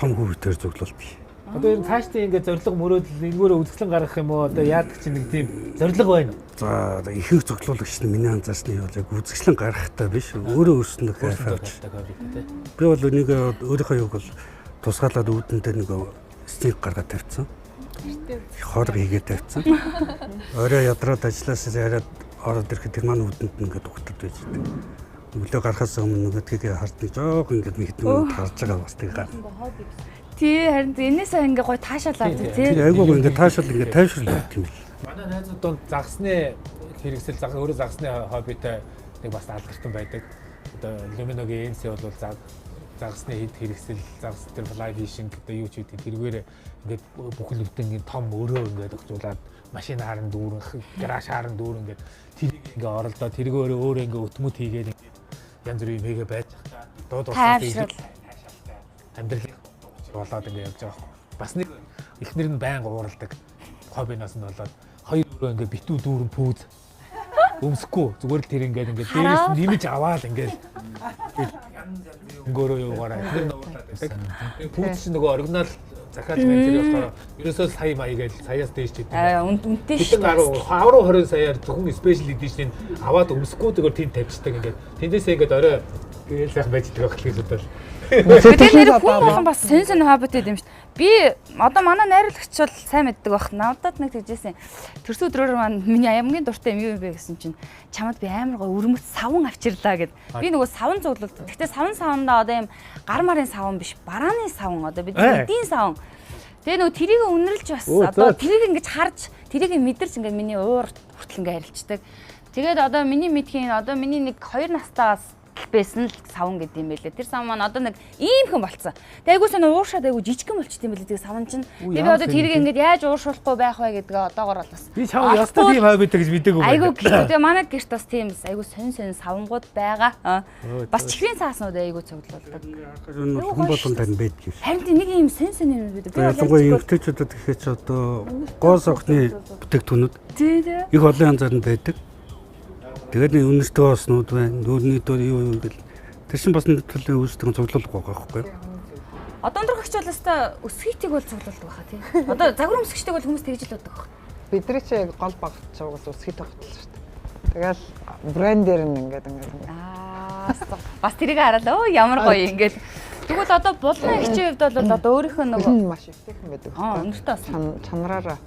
том хүүхдээр цуглуул бий. Одоо энэ цаашдын ингээд зориг мөрөөдөл энгөөрөө үзэсгэлэн гаргах юм уу? Одоо яадаг чинь нэг тийм зориг байна. За ихэнх цуглуулагч нь миний анзаарсны бол яг үзэсгэлэн гаргахтаа биш. Өөрөө өөрсөндөө кайф авч. Би бол энийг өөрийнхөө юг бол тусгаалаад үүдэнтэй нэг стик гаргаад тавьсан. Хорог хийгээд тавьсан. Орой ядраад ажилласаа яриад ороод ирэхэд тэр маань үүдэнд ингээд ухтад байж байгаа. Өглөө гарахаас өмнө нөгөөдгийг хардны жоог ингээд мэднэ харж байгаа бас тийг гар. Тий харин энээсээ ингээ гой таашаалаа тий. Айгуу ингээ таашаал ингээ тайвшруулдаг юм л. Манай найзууд донд загсны хэрэгсэл өөрөө загсны хоббитой нэг бас алгартан байдаг. Одоо Luminoгийн MC бол загсны хэд хэрэгсэл загс тэр флай фишинг гэдэг юу ч гэдэг тэргээр ингээд бүхэл бүтэн том өрөө ингээд өгчүүлээд машин харан дүүрэн гараж харан дүүрэн ингээд тэрийг ингээ оролдоо тэргээр өөрөө ингээ өтмөт хийгээд янз бүрийн мэгэ байж байгаа. Дууд уусаа амьдрал болоод ингэ явж байгаа. Бас нэг эхнэр нь байнга ууралдаг. Хоббиноос нь болоод хоёр өрөө ингэ битүү дүүрэн пүүз өмсөхгүй зүгээр л тэр ингээд дээрээс нь нэмж аваад ингээд өнгөөрөө юугаараа тэр нь уурлаад байдаг. Пүүз чинь нөгөө оригинал захиалгын тэр болохоор ерөөсөө сая маягаар саяас дээш гэдэг. Үнэтэй шүү. 10 20 саяар зөвхөн спешиал эдишнийг аваад өмсөхгүй зүгээр тийм тавьчихдаг ингээд. Тэндээсээ ингээд орой гээл сайхан байж байгаа хэлхийд бол. Тэгэхээр хүн бас сэн хоббит юм шүү. Би одоо манай найруулагч бол сайн мэддэг байх. Надад нэг тэгжсэн. Төрсөн өдрөөр маань миний аймгийн дуртай юм бэ гэсэн чинь чамд би амар гоо өрмөц савн авчирлаа гэд. Би нөгөө савн цуглуулдаг. Гэхдээ савндаа одоо юм гар марын савн биш, барааны савн одоо бид эдийн савн. Тэгээ нөгөө тэрийг үнэрлж бас одоо тэрийг ингэж харж, тэрийг мэдэрч ингээд миний уур хүртэл ингээд харилцдаг. Тэгээд одоо миний мэдхийн одоо миний нэг 2 настайгаас байсан л савн гэдэг юм байлээ. Тэр савн маань одоо нэг иймхэн болцсон. Тэгээ айгуу сан ууршаад айгуу жижигхэн болчихсон юм байлээ. Тэгээ савн чинь. Тэгээ одоо тэрийг ингээд яаж ууршуулахгүй байх вэ гэдгээ одоогоор бол бас. Би чам ястаа тийм хоббит гэж мэдээгүй байна. Айгуу тэгээ манай гэрт бас тийм айгуу сонь савнгууд байгаа. Бас чихрийн цааснууд айгуу цуглуулдаг. Хүн болгон тань байдаг юм. Харин нэг юм сонь юм байдаг. Би ялангуяа эмэгтэйчүүдэд гэхэд ч одоо гоо сохны бүтээгдэхүүнүүд их олон янзаар нь байдаг. Тэгээд нэг үнэтэй оснууд байна. Нүрний дөр юу гэл. Тэр чинь бас нэг төрлийн үүсдэг цуглуулга байгаа байхгүй юу? Одоо өндрөгч бол өстой өсгийтийг бол цуглуулдаг баха тий. Одоо загвар өмсгчтэйг бол хүмүүс тэгж л боддог баг. Бидний чи яг гол багт чуугаас өсгий тогтол шүү дээ. Тэгэл брендээр нь ингээд. Бас тэрийг хараад оо ямар гоё ингээд. Тэгвэл одоо булган ихчийн хувьд бол одоо өөрийнхөө нөгөө маш ихтэйхэн байдаг. Өнөртэй чанараараа.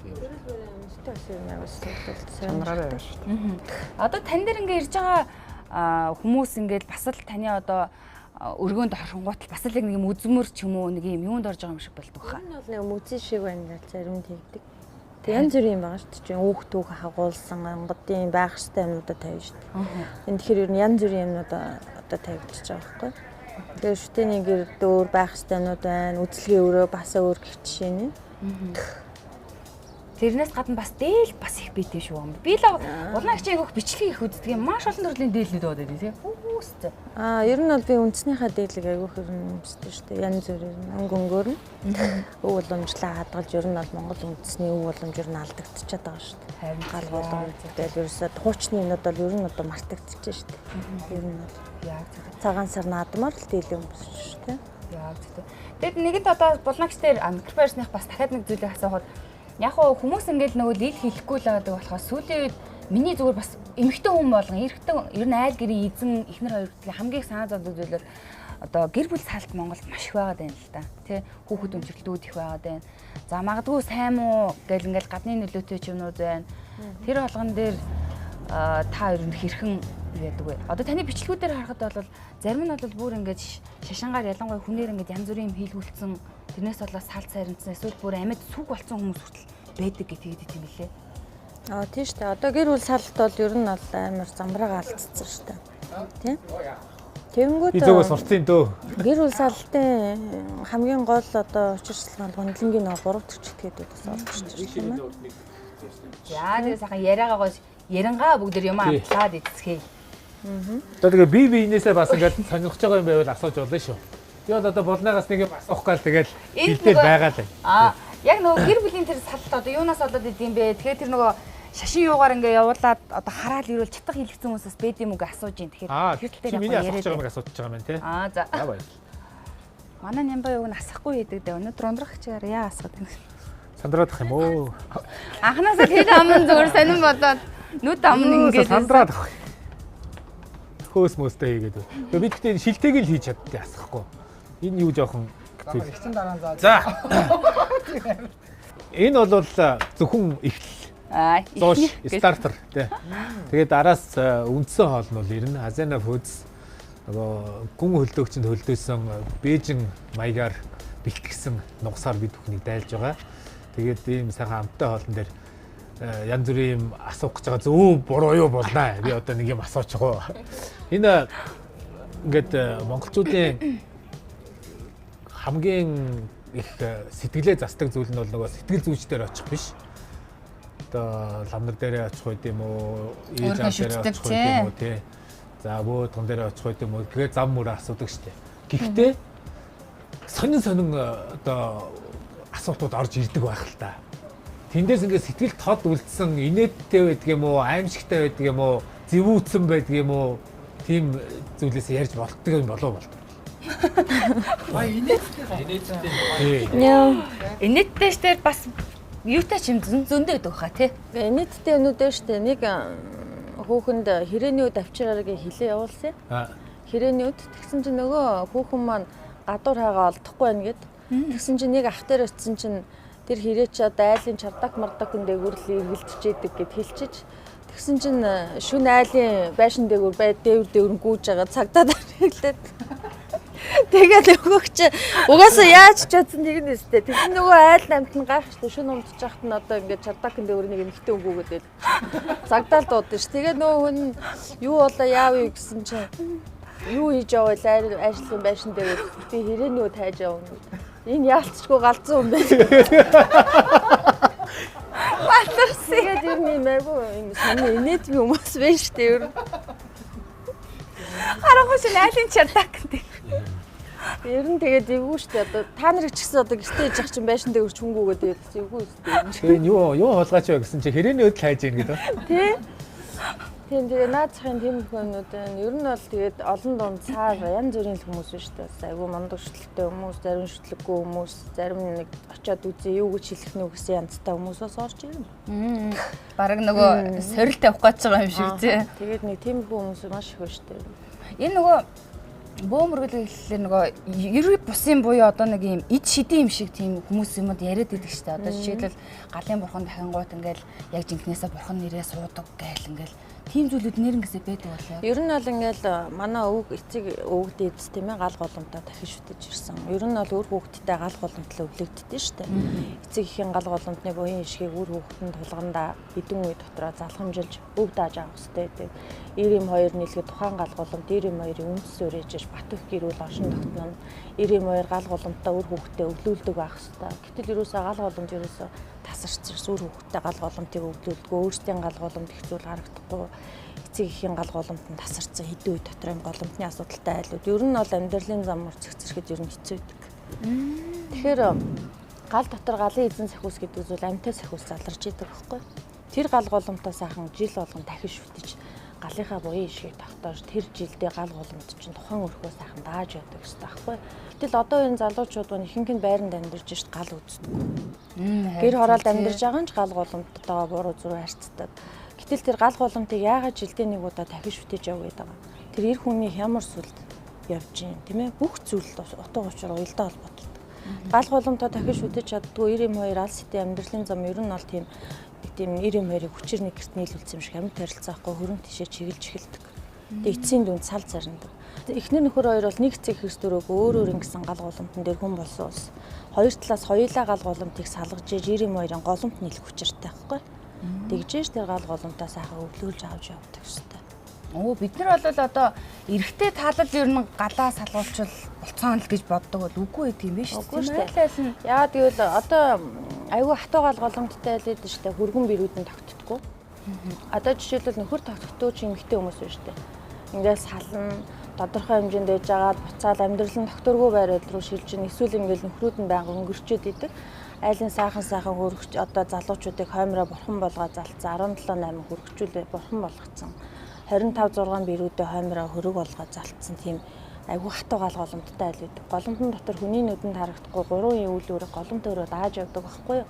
Чанараараа шүү дээ. Одоо тань дээр ингээд ирж байгаа хүмүүс ингээд бас л таны одоо өргөөнд орхонгуут бас л нэг юм үзмөр ч юм уу нэг юм юунд орж байгаа юм шиг болдог хаа. Энэ бол нэг мүзэн шиг байна зарим тэгдэг. Тэг янз бүрийн байгаа шүү дээ. Өөхтүүг хагуулсан ангадын байх штэ юмудаа тавьж шүү дээ. Энэ тэгэхээр ер нь янз бүрийн юмнууд одоо тавьчихж байгаа байхгүй. Тэгээ шүтэний гэр өөр байх штэ юмуд байна. Үзлэгийн өрөө бас өөр гэх жишээ нэ. Тэрнээс гадна бас дээл бас их бийтэй шүү юм. Би л улаанчийн айгүйх бичлэг их үздэг юм. Маш олон төрлийн дээлнүүд байгаа дээ тий. Үстэй. Ер нь бол би үндснийхээ дээлэг айгүйх юмстэй шүү дээ. Янз бүрээр өнгөнгөөр нь өв уламжлаа хадгалж ер нь бол Монгол үндэсний өв уламжир нь алдагдчихад байгаа шүү дээ. Харин гал уламж тэгэл ерөөсөө хуучны юмуд бол ер нь одоо мартагдчихжээ шүү дээ. Ер нь бол яг цагаан сар наадмаар л дээлэн өмсөж шүү дээ. Яг зөв. Тэгэд нэгэнт одоо булнагч дээр микрофонных бас дахиад нэг зүйлийг асуухад яг хөө хүмүүс ингээл нөгөө лил хэлэхгүй л байгаа болохоос сүүлийн үед миний зүгээр бас эмэгтэй хүн болгон эрэгтэй ер нь айл гэрийн эзэн эхнэр хоёр хамгийн санаа зовдөг зүйлээр одоо гэр бүл салт Монголд маш их байгаад байна л да. Тэ хүүхэд өмчлөлтүүд их байгаад байна. За магадгүй сайн муу гэл ингээл гадны нөлөөтэй ч юмнууд байна. Тэр болгон дээр та хоёр нь хэрхэн яадаг вэ? Одоо таны бичлэгүүдээр харахад бол зарим нь бол бүр ингээд шашингаар ялангуяа хүнээр ингээд янз бүрийн хийлгүүлсэн тэрнээс болоод салт сайрнцсан эсвэл бүр амьд сүг болсон хүмүүс хүртэл байдаг гэдэг юм лээ. Тийм шүү дээ. Одоо гэр бүл салт бол ер нь бол амар замбраага алдчихсан шүү дээ. Тийм. Тэгэнгүүт би зөвхөн сурцын дөө. Гэр бүл салтын хамгийн гол одоо учирчлал нь гондлонгийн 3 төрчтэй гэдэг бас орж ирж байна. Яа тэгээ сайхан яриагаагаас ярангаа бүгд юм амтлаад эцгэе. Одоо тэгээ би биенээсээ бас ингээд сонирхож байгаа юм байвал асууж болно шүү. Би бол одоо болнаагаас нэг юм асуух гал тэгэл бэлдэл байгаа л. Яг нөгөө гэр бүлийн тэр салт одоо юунаас болоод идэм бэ? Тэгэхээр тэр нөгөө шашин юугаар ингээ явуулаад одоо хараал ирүүл чатах хэлэгцэн хүмүүсээс бэд юм уу гэж асууж ин. Тэгэхээр тэр дээр миний асууж байгаа юм асууж байгаа юм тий. За. Манай нямба юуг нь асахгүй байдаг дээ. Өнөөдөр ундрах чигээр яа асгаад байна. Сандраадах юм уу? Анхнаасаа тэр амн зүгээр сонирн бодоод нүд амн ингээд сандраадах. Хөөс мөстэй хийгээд. Тэгээ бид гэдэг шилтэйг л хийж чаддээ асахгүй. Энэ юу жоохон зүйл. Ихсэн дараа за. Энэ бол зөвхөн эхлэл. Зоош стартер тий. Тэгээд араас үндсэн хоол нь бол ирнэ. Азена Foods нөгөө гүн хөлдөөгчөнд хөлдөөсөн Бээжин маягаар бэлтгэсэн нугасаар бид бүхнийг дайлж байгаа. Тэгээд ийм сайхан амттай хоолн дээр янз бүрийн юм асуух гэж байгаа зөв буруу юу болнаа. Би одоо нэг юм асууж байгаа. Энэ ингээд монголчуудын хамгийн их сэтгэлээ застдаг зүйл нь бол нөгөө сэтгэл зүйч дээр очих биш. Одоо ламнар дээрээ очих байд юм уу? Ээж аав дээрээ очих байд юм уу тий. За бөө тон дээрээ очих байд юм уу? Тэгээ зам мөр асуудаг штэ. Гэхдээ сонин одоо асуултууд орж ирдэг байх л та. Тэндээс ингээд сэтгэл тод үлдсэн инээдтэй байдаг юм уу? Аимшигтай байдаг юм уу? Зэвүүцэн байдаг юм уу? Тийм зүйлээс ярьж болтдог юм болов болдог. Инээдтэй штэ бас юутай ч юм зөндөө байдаг хаа тий. Инээдтэй өнөдөө штэ нэг хүүхэнд hirээний үд авчираараа хилээ явуулсан. Hirээний үд тэгсэн чинь нөгөө хүүхэн маань гадуур хагаа олдохгүй байна гэд. Тэгсэн чинь нэг ах дээр очисон чинь тэр hirээ чи одоо айлын чардак мардакын дээгүүр л эргэлдчихэдэг гэд хэлчихэж. Тэгсэн чинь шүн айлын байшин дээгүүр дээвэр гүйж байгаа цагдаад хэлээд. Тэгээд өгөөч угаасаа яаж ч чадсан нэг нь өстэй. Тэгсэн нөгөө айл намт нь гайхштай шүн умдчих хахт нь одоо ингээд чардакын дээгүүр нэг эмхтэй өгөөгөөд цагдаад дуудсан ш. Тэгээд нөгөө хүн юу болоо яав юу гэсэн чинь юу хийж яваа вэ? Ажлын байшин дээр би hirээний үд хайж явна. Энэ яалтчгүй галзуу юм байна. Батарсан. Тэгээд ер нь айгүй юм сони инээд би хүмүүс байна шүү дээ ер нь. Харахгүй шин айлын чардак гэдэг. Ер нь тэгээд эвгүй шүү дээ. Одоо та нарыг ч гэсэн одоо гэртээ ижих чинь байшин дээр чүнгүүгээд байсан эвгүй шүү дээ. Тэгээ юу хоолгаач вэ гэсэн чи hirээний үдл хайж ийн гэдэг. Тий. Тийм тэгээ наад захын тийм хүмүүс ер нь бол тэгээд олон дунд цаар янз бүрийн хүмүүс шүү дээ. Айгүй мундаг шүтлэгтэй хүмүүс, зарим шүтлэггүй хүмүүс, зарим нэг очиод үзье юу гэж хэлэх нь гэсэн янзтай хүмүүсээс орж ирнэ. Бараг нөгөө сорилт авах гэж байгаа юм шиг тий. Тэгээд нэг тийм хүмүүс маш их шүү дээ. Энэ нөгөө бөөмөргөл гэхлээр нөгөө ерөг бусын буюу одоо нэг юм ид шидийн юм шиг тийм хүмүүс юмуд яриад идэг шүү дээ. Одоо жишээлбэл галын бурхан дахингууд ингээл яг жинкнээсээ бурхан нэрээ суудаг гээл ингээл тийм зүйлүүд нэрнгээсээ байдаг болоо. Ер нь бол ингээл манай өвөг эцэг өвөг дээдс тийм ээ гал голомтоо дахин шүтэж ирсэн. Ер нь бол үр хүүхдтэй гал голомтлоо өвлөгддөг шүү дээ. Эцэг ихийн гал голомтны буян ишгийг үр хүүхдэнд тулгандаа эдэн үе дотроо залхамжилж өв дааж авах хэрэгтэй гэдэг. 92 нийлгээ тухайн гал голомт 92-ийн үндэс өрөөж бат өх гэрүүл оршин тогтноо 92 гал голомтоо үр хүүхдэд өвлүүлдэг байх хэрэгтэй. Гэтэл ерөөсөө гал голомт ерөөсөө тасарч үр хүүхдтэй гал голомтыг өвлүүлдэггүй, өөрсдийн гал голомт их зүйл харагдахгүй. Эцэг эхийн гал голомт нь тасарсан хэдэн үе дотор юм голомтны асуудалтай айлууд. Ер нь бол амьдралын зам мөр цэгцэрэхэд ер нь хэцүү байдаг. Тэгэхээр гал дотор галын эзэн сахиус гэдэг зүйл амьтаа сахиус заларч идэг байхгүй. Тэр гал голомтоо сайхан жил болгон дахин шүтэж галынхаа буян ишгийг тогтоож тэр жилдээ гал голомт чинь тухайн өрхөө сайхан дааж байдаг гэсэн байхгүй. Гэтэл одоо энэ залуучууд нь ихэнх нь байранд амьдарч шít гал үздэг. Гэр хороолд амьдарч байгаа нь ч гал голомттойгоо буруу зүрх харьцдаг. Гэтэл тэр гал голомтыг яагаад жилдээ нэг удаа дахин шүтэж явдаг байгаа. Тэр эр хүний хямар сүлд явж гин тийм ээ бүх зүйл утга учир уялдаа холбоотой. Гал голомтоо дахин шүтэж чаддгүй 92 алс сэтийн амьдралын зам ер нь бол тийм 92-ыг хүчээр нэг гэрт нийлүүлсэн юм шиг амьд харилцаахгүй хөрөн тишээ чиглэж эхэлдэг. Тэгээ эцсийн дүнд сал зарнадаг. Эхнэр нөхөр хоёр бол нэг цэг хэрс дөрөг өөр ингэсэн гал голомтон дээр хүн болсон ус. Хоёр талаас хоёулаа гал голомтыг салгаж 92-ын голомт нийлэх хүчиртэй байхгүй. Тэгжээж тэр гал голомтоо сайхан өвлүүлж авч явдаг шээ. Бид нар бол одоо эрэгтэй таалал ер нь галаа салгуулчвал болцоон л гэж боддог бол үгүй тийм биш үү? Яа тэгвэл одоо айгүй хатуу гал голомттой байлээд шүү дээ. Хөргөн бэрүүд нь тогтдоггүй. Одоо жишээлбэл нөхөр тогтдоо чи эмэгтэй хүмүүс байна шүү дээ. Ингээд сална тодорхой хэмжээнд ээж агаад буцаад амьдрал нь докторгүй байрал руу шилжин эсвэл ингээд нөхрүүд нь байнга өнгөрчөөд идэг. Айлын сайхан хөргөч одоо залуучуудыг хоймроо бурхан болгоо залцсан 17-8 хөргөчүүлээ бурхан болгоцсон. 25-6 бэрүүдээ хоймроо хөрөг болгоо залцсан тийм айгүй хатуу гал голомттой айл байдаг. Голомтын дотор хүний нүдэнд харагдахгүй 3 үеийн үйл үүрэг голомт өрөө дааж явдаг байхгүй юу?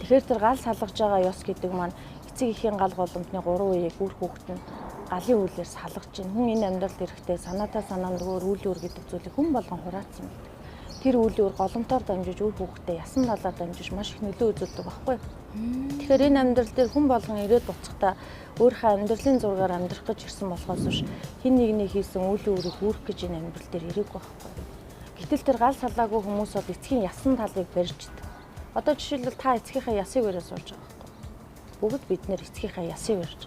Тэгэхээр тэр гал салгаж байгаа ёс гэдэг маань эцэг эхийн гал голомтны 3 үеийг үр хүүхэд нь галын үйлээр салгаж чинь хүн энэ амьдралд ирэхдээ санаатаа санаандгаар үйл үүр гэдэг зүйлийг хүн болгон хураацсан байдаг. Тэр үйл үүр голомтоор дамжиж үр хүүхэдтэй ясан талаар дамжиж маш их нөлөө үзүүлдэг байхгүй юу? Тэгэхээр энэ амьдрал дээр хүн болгон ирээд буцахдаа өөрийнхөө амьдралын зургаар амьдрах гэж ирсэн болохоос биш хин нэгний хийсэн үйл үүрийг үүрэх гэж энэ амьдрал дээр ирээгүй байхгүй. Гэтэл тэр гал салаагүй хүмүүс бол эцгийн ясан талыг барьждаг. Одоо жишээлбэл та эцгийнхаа ясыг барьж сууж байгаа байхгүй. Бүгд бид нэр эцгийнхаа ясыг барьж,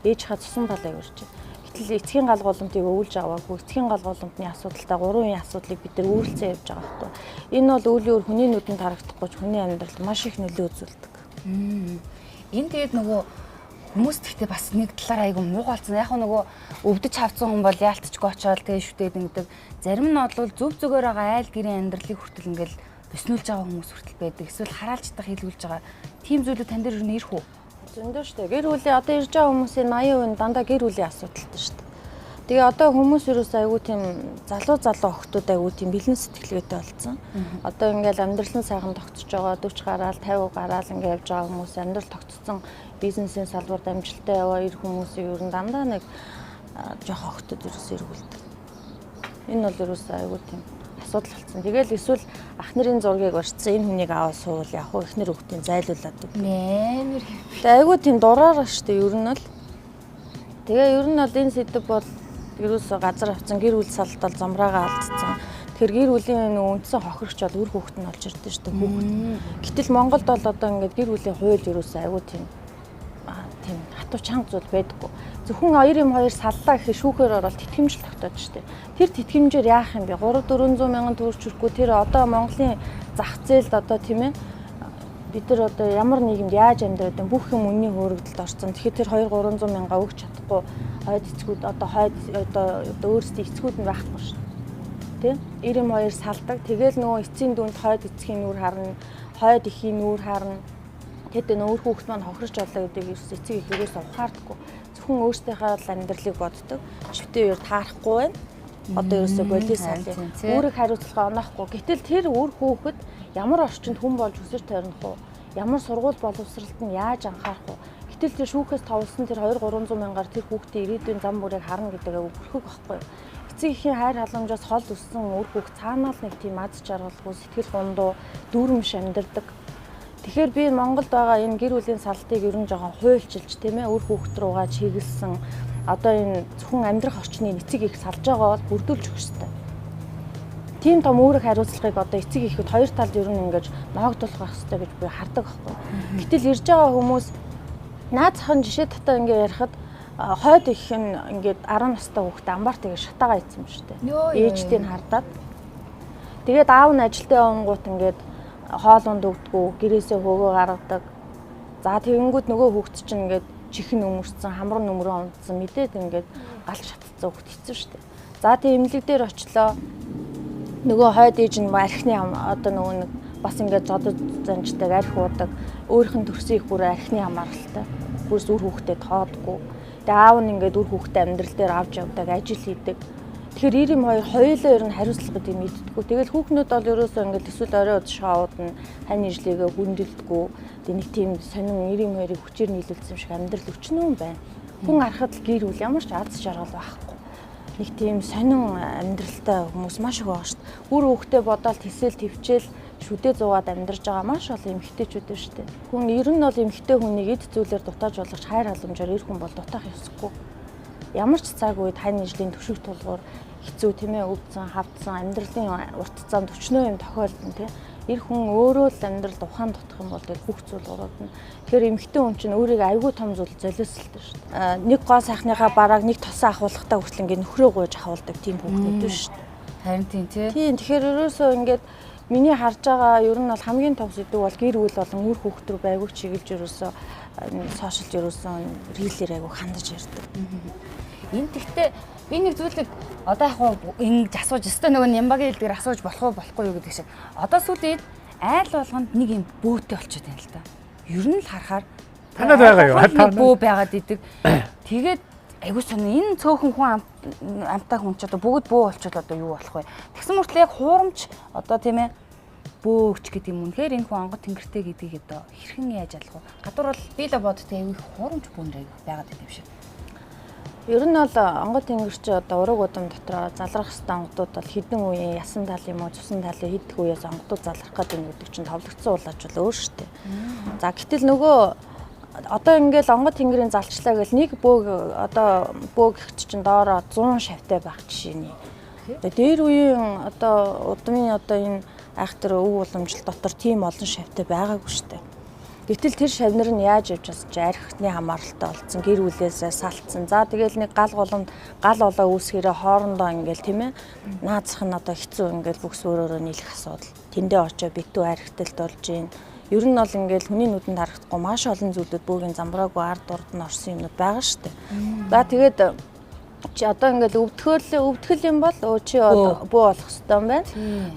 ээжийнхаа цусан талыг барьж. Гэтэл эцгийн гал голомтыг өвлж аваагүй эцгийн гал голомтны асуудалтай 3 үеийн асуудлыг бид нар өөрлөсөн явж байгаа байхгүй. Энэ бол үйл өөр хүний нүдэнд харагдахгүй ч хүний амьдралд маш их нөлөө үзүүлдэг. Энэ тэгээд нөгөө хүмүүс тэгтээ бас нэг талаар айгүй муугалцсан. Яг нөгөө өвдөж хавцсан хүн бол яалтчгүй очоод тэгээ шүтээд ингэдэг. Зарим нь бол зөв зүгээр байгаа айл гэрийн амьдралыг хүртэл ингээл бөснүүлж байгаа хүмүүс хүртэл байдаг. Эсвэл хараалж тах хийлгүүлж байгаа. Тим зүйлүүд тань дээр ирэх үү? Зөндөө шүү дээ. Гэр бүлийн одоо ирж байгаа хүмүүсийн 80% дандаа гэр бүлийн асуудалтай шүү дээ. Тэгээ одоо хүмүүс ерөөс айгүй тийм залуу охтууд айгүй тийм бэлэн сэтгэлгээтэй болсон. Одоо ингээл амьдрал нь сайхан тогтсож байгаа 40 гараал 50 гараал ингээд явж байгаа хүмүүс амьдрал тогтцсон бизнесийн салбарт амжилттай яваа ир хүмүүсийг ер нь дандаа нэг жоох охтууд ерөөс эргүүлдэг. Энэ бол ерөөс айгүй тийм асуудал болсон. Тэгээл эсвэл ах нарын зургийг барьцсан энэ хүнийг аваад суувал яг хөө эхнэр хүүхдийн зайлуулад үг. Нээр. Тэгээ айгүй тийм дураараа шүү дээ ер нь бол. Тэгээ ер нь бол энэ сэдв бол ерөөсөө газар авцсан гэр бүл салдал замраагаа алдсан. Тэгэхээр гэр бүлийн үндсэн хохирогч бол үр хүүхэд нь болж ирдэ шүү дээ хүүхэд. Гэтэл Монголд бол одоо ингээд гэр бүлийн хууль ерөөсөө айгүй тийм хатуу чанга зүйл байдаггүй. Зөвхөн 92 саллаа гэхэд шүүхээр ороод тэтгэмжл тогтоод шүү дээ. Тэр тэтгэмжээр яах юм бэ? 300-400 мянган төгрөг чөрөхгүй тэр одоо Монголын зах зээлд одоо тийм ээ бид нар одоо ямар нийгэмд яаж амьдраад байна бүх юм үнийн хөөрөгдөлд орсон. Тэгэхээр тэр 200-300 мянга өгч чадахгүй хойд эцгүүд одоо өөрсдийн эцгүүд нь байхгүй шүү дээ. Тэ? 92 салдаг. Тэгэл нөгөө эцсийн дүнд хойд эцгийн нүур харна, хойд ихийн нүур харна. Тэд нөр хүүхэд маань хохирч олоо гэдэг ерөөс эцэг их ерөөс ухаардаггүй. Зөвхөн өөрсдийнхээ амьдралыг боддог. Шивтээ өөр таарахгүй байна. Одоо ерөөсөө болис салъя. Үүрэг хариуцлага онохгүй. Гэтэл тэр үр хүүхэд ямар орчинд хүн болж өсөж тойрнох уу? Ямар сургууль боловсролт нь яаж анхаарах уу? Гэтэл тэр шүүхээс товлсон тэр 200-300 мянгаар тэр хүүхдийн ирээдүйн зам бүрийг харна гэдэг аяг бүрхэг байхгүй юу? Эцэг эхийн хайр халамжаас хол өссөн үр хүүхэд цаанаа л нэг тийм аз жаргалгүй сэтгэл гундуу дүүрэмш амьдардаг. Тэгэхээр би Монголд байгаа энэ гэр бүлийн салтыг ер нь жоохон хуульчилж тийм ээ үр хүүхэд руугаа чиглэсэн одоо энэ зөвхөн амьдрах орчныг эцэг их салж байгаа бол бүрдүүлж өгөх ёстой. Тийм том үүрэг хариуцлагыг одоо эцэг ихэд хоёр талд ер нь ингэж ногдуулах хэрэгтэй гэж би хардаг байхгүй. Гэтэл ирж байгаа хүмүүс наад захын жишээ татаа ингэ ярихад хойд их нь ингээд 10 настай хүүхдээ амбар тэгээ шатаага ийцсэн юм шүү дээ. Ээжтэй нь хардаад. Тэгээд аав нь ажилдаа явангууд ингээд хоол унд өгдөггүй, гэрээсээ хөөгөө гаргадаг. За тэгэнгүүт нөгөө хүүхд чинь ингээд чихэн өмөрцөн, хамрын нөмрөө унтсан мэдээд ингээд галж шатцсан хүүхд хэцүү шүү дээ. За тэг эмнэлэг дээр очлоо. Нөгөө хойд ээж нь архины одоо нөгөө нэг бас ингээд зодод занждаг арх уудаг. Өөрийнх нь төрсөн их бүр архины хамааралтай. Бүрс үр хүүхдэд тоодгүй. Тэгээ аав нь ингээд үр хүүхдэд амьдрал дээр авч явдаг, ажил хийдэг. Тэгэхээр 92 хоёулаа ер нь хариуцлага гэдэг мэддэггүй. Тэгэл хүүхнүүд бол ерөөсөө ингээд эсвэл орой удаа шоуд нь хань ижлэгээ хүндэлдэггүй. Тэгээ нэг тийм сонин 92-ыг хүчээр нийлүүлсэн юм шиг амьдрал өчнөө байна. Хүн арахад л гэр бүл ямар ч аз жаргал байхгүй. Нэг тийм сонин амьдралтай хүмүүс маш их байгаа шүү дээ. Үр хүүхдээ бодоод тэсэл твчээл шүдээ зуугаад амьдарч байгаа маш олон эмэгтэйчүүд байна шүү дээ. Хүн ер нь бол эмэгтэй хүнийг эд зүйлээр дутааж болгож хайр халамжаар эр хүн бол дутаах ёсгүй. Ямар ч цаг үед хань ижлийн төшиг тулгуур хэцүү тийм ээ өвдсөн, хавдсан амьдралын урт зам төчнөө юм тохиолдсон тийм. Эр хүн өөрөө л амьдралд ухаан дутах юм бол бүх зүйл уруудна. Тэгэхээр эмэгтэй хүн чинь өөрийгөө айгүй том зүйл золиослолтой шүү дээ. Нэг гоо сайхныхаа барааг нэг тосон ахуулгатай хүртэл ингээ нөхрөө гуйж ахуулдаг тийм хүүхдүүд шүү дээ. Харин тийм тий. Тийм тэгэхээр ерөөсөө ингээд миний харж байгаа ер нь бол хамгийн том сэдв бол гэр бүл болон үр хүүхд рүү айгүй чиглэж ерөөсөө сошиалд ерөөсөө рилээр айгүй хандаж ярьдаг. Энэ тэгтээ би нэг зүйлийг одоо яг ингэж асууж өстой нөгөө Нямбагийн хэл дээр асууж болох уу болохгүй юу гэдэг шиг. Одоо сүүлийн айл болгонд нэг юм бөөтэй болчиход байна л да. Ер нь л харахаар танад байгаа юу? Танад бөө байгаад идэг. Тэгээд айгуу сонио энэ цөөхөн хүн амтай хүн ч одоо бүгд бөө болчиход одоо юу болох вэ? Тэгсэн мөртлөө яг хуурамч одоо тийм ээ бөөгч гэдэг юм. Үнэхээр энэ хүн онгод тэнгэртэй гэдгийг одоо хэрхэн яаж ялах вэ? Гадуур бол би л бодтой айгүй хуурамч бүүнэр айгүй байгаад идэв шиг. Ер нь бол онгод тэнгэрч одоо ураг удам дотроо залрах хэвээр онгодууд бол хідэн үеийн ясан тал юм уу цусан талын хидэх үеэс онгодууд залрах гэдэг нь гэдэг чинь товлогдсон уулаач бол өөр шүү дээ. За гэтэл нөгөө одоо ингээл онгод тэнгэрийн залчлаа гэл нэг бөөг одоо бөөг ихч чинь доороо 100 шавтай байх жишээний. Тэгээ дээр үеийн одоо удмын одоо энэ айхтар өв уламжлалт дотор тийм олон шавтай байгаагүй шүү дээ. Гэтэл тэр шавнар нь яаж явж байгаа ч архины хамааралтай болсон, гэр бүлээсээ салтсан. За тэгэл нэг гал олоо үүсгэрээ хоорондоо ингээл тийм ээ. Наазах нь одоо хэцүү ингээл бүкс өөрөөрөө нийлэх асуудал. Тэндээ очоо битүү архитэлт болж гин. Ер нь бол ингээл хүний нүдэнд харагдахгүй маш олон зүйлүүд бөөгийн замбраагүй ард урд нь орсон юмнууд байгаа шүү дээ. За тэгээд чи одоо ингээл өвдгөл юм бол чи бөө болох хэрэгтэй юм байна.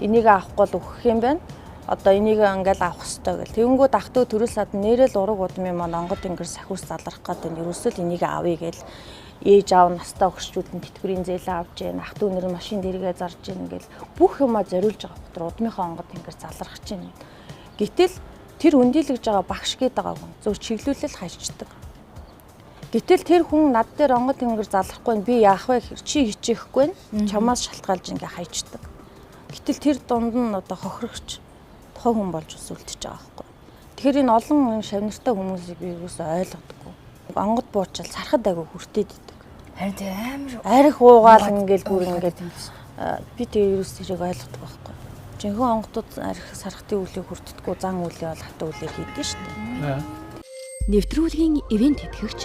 Энийг авахгүй л өгөх юм байна. Одоо энийг ингээл авах хэрэгтэй гэл. Тэгэнгүүт ах トゥ төрөөс сад нэрэл ураг удмын маань онгод тэнгэр сахиус залрах гэдэг нь ерөөсөө л энийг авъя гэл. Ээж аав настай өгчүүд нь тэтгэврийн зээлээ авч जैन. Ах トゥ нэр машин дэргээ зарж जैन ингээл бүх юмаа зориулж байгаа хөтөр удмынхаа онгод тэнгэр залрах чинь. Гэтэл тэр өндийлгэж байгаа багш гээд байгаа хүн зөв чиглүүлэл хайчдаг. Гэтэл тэр хүн над дээр онгод тэнгэр залрахгүй би яах вэ? Чи хичээхгүй нь чамаас шалтгаалж ингээ хайчдаг. Гэтэл тэр дунд нь одоо хохирогч тухайн хүн болж ус үлдчихэж байгаа байхгүй. Тэгэхээр энэ олон шавнартай хүмүүсийг би юусоо ойлгодоггүй. Онгод буучаал сархад айгу хүртээд идэг. Харин тийм амар арх уугаал ингээл бүр ингээд би тэгээ юус тэрийг ойлгодог байхгүй. Жинхэнэ онгодууд арх сархтын үлийг хүртдэггүй зан үлээ бол хатан үлээ хийдэг шүү дээ. Нэвтрүүлгийн ивент тэтгэгч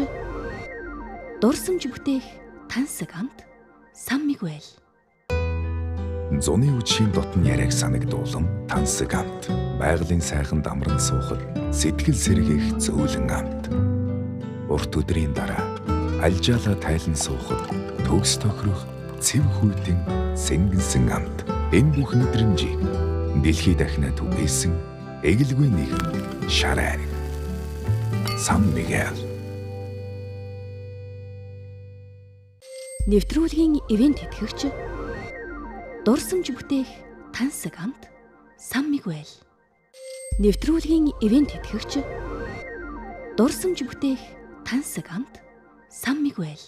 дурсамж бүтээх тансаг хамт Саммигвел. Зуны үдшийн дотн яриаг санагдуулам тансаг амт. Байгалийн сайхан дамран суухад сэтгэл сэргээх зөөлөн амт. Урт өдрийн дараа альжаалаа тайлан суухад төгс тохирох цэв хүйтэн сэнгэнсэн амт. Энэ бүх мэдрэмжийг дэлхий дахинаа түгээсэн эгэлгүй нэгэн шар айраг. Сан Мигел. Нэвтрүүлгийн ивент тэтгэгч дурсамж бүтээх тансаг хамт Саммигвел. Нэвтрүүлгийн ивент тэтгэгч дурсамж бүтээх тансаг хамт Саммигвел.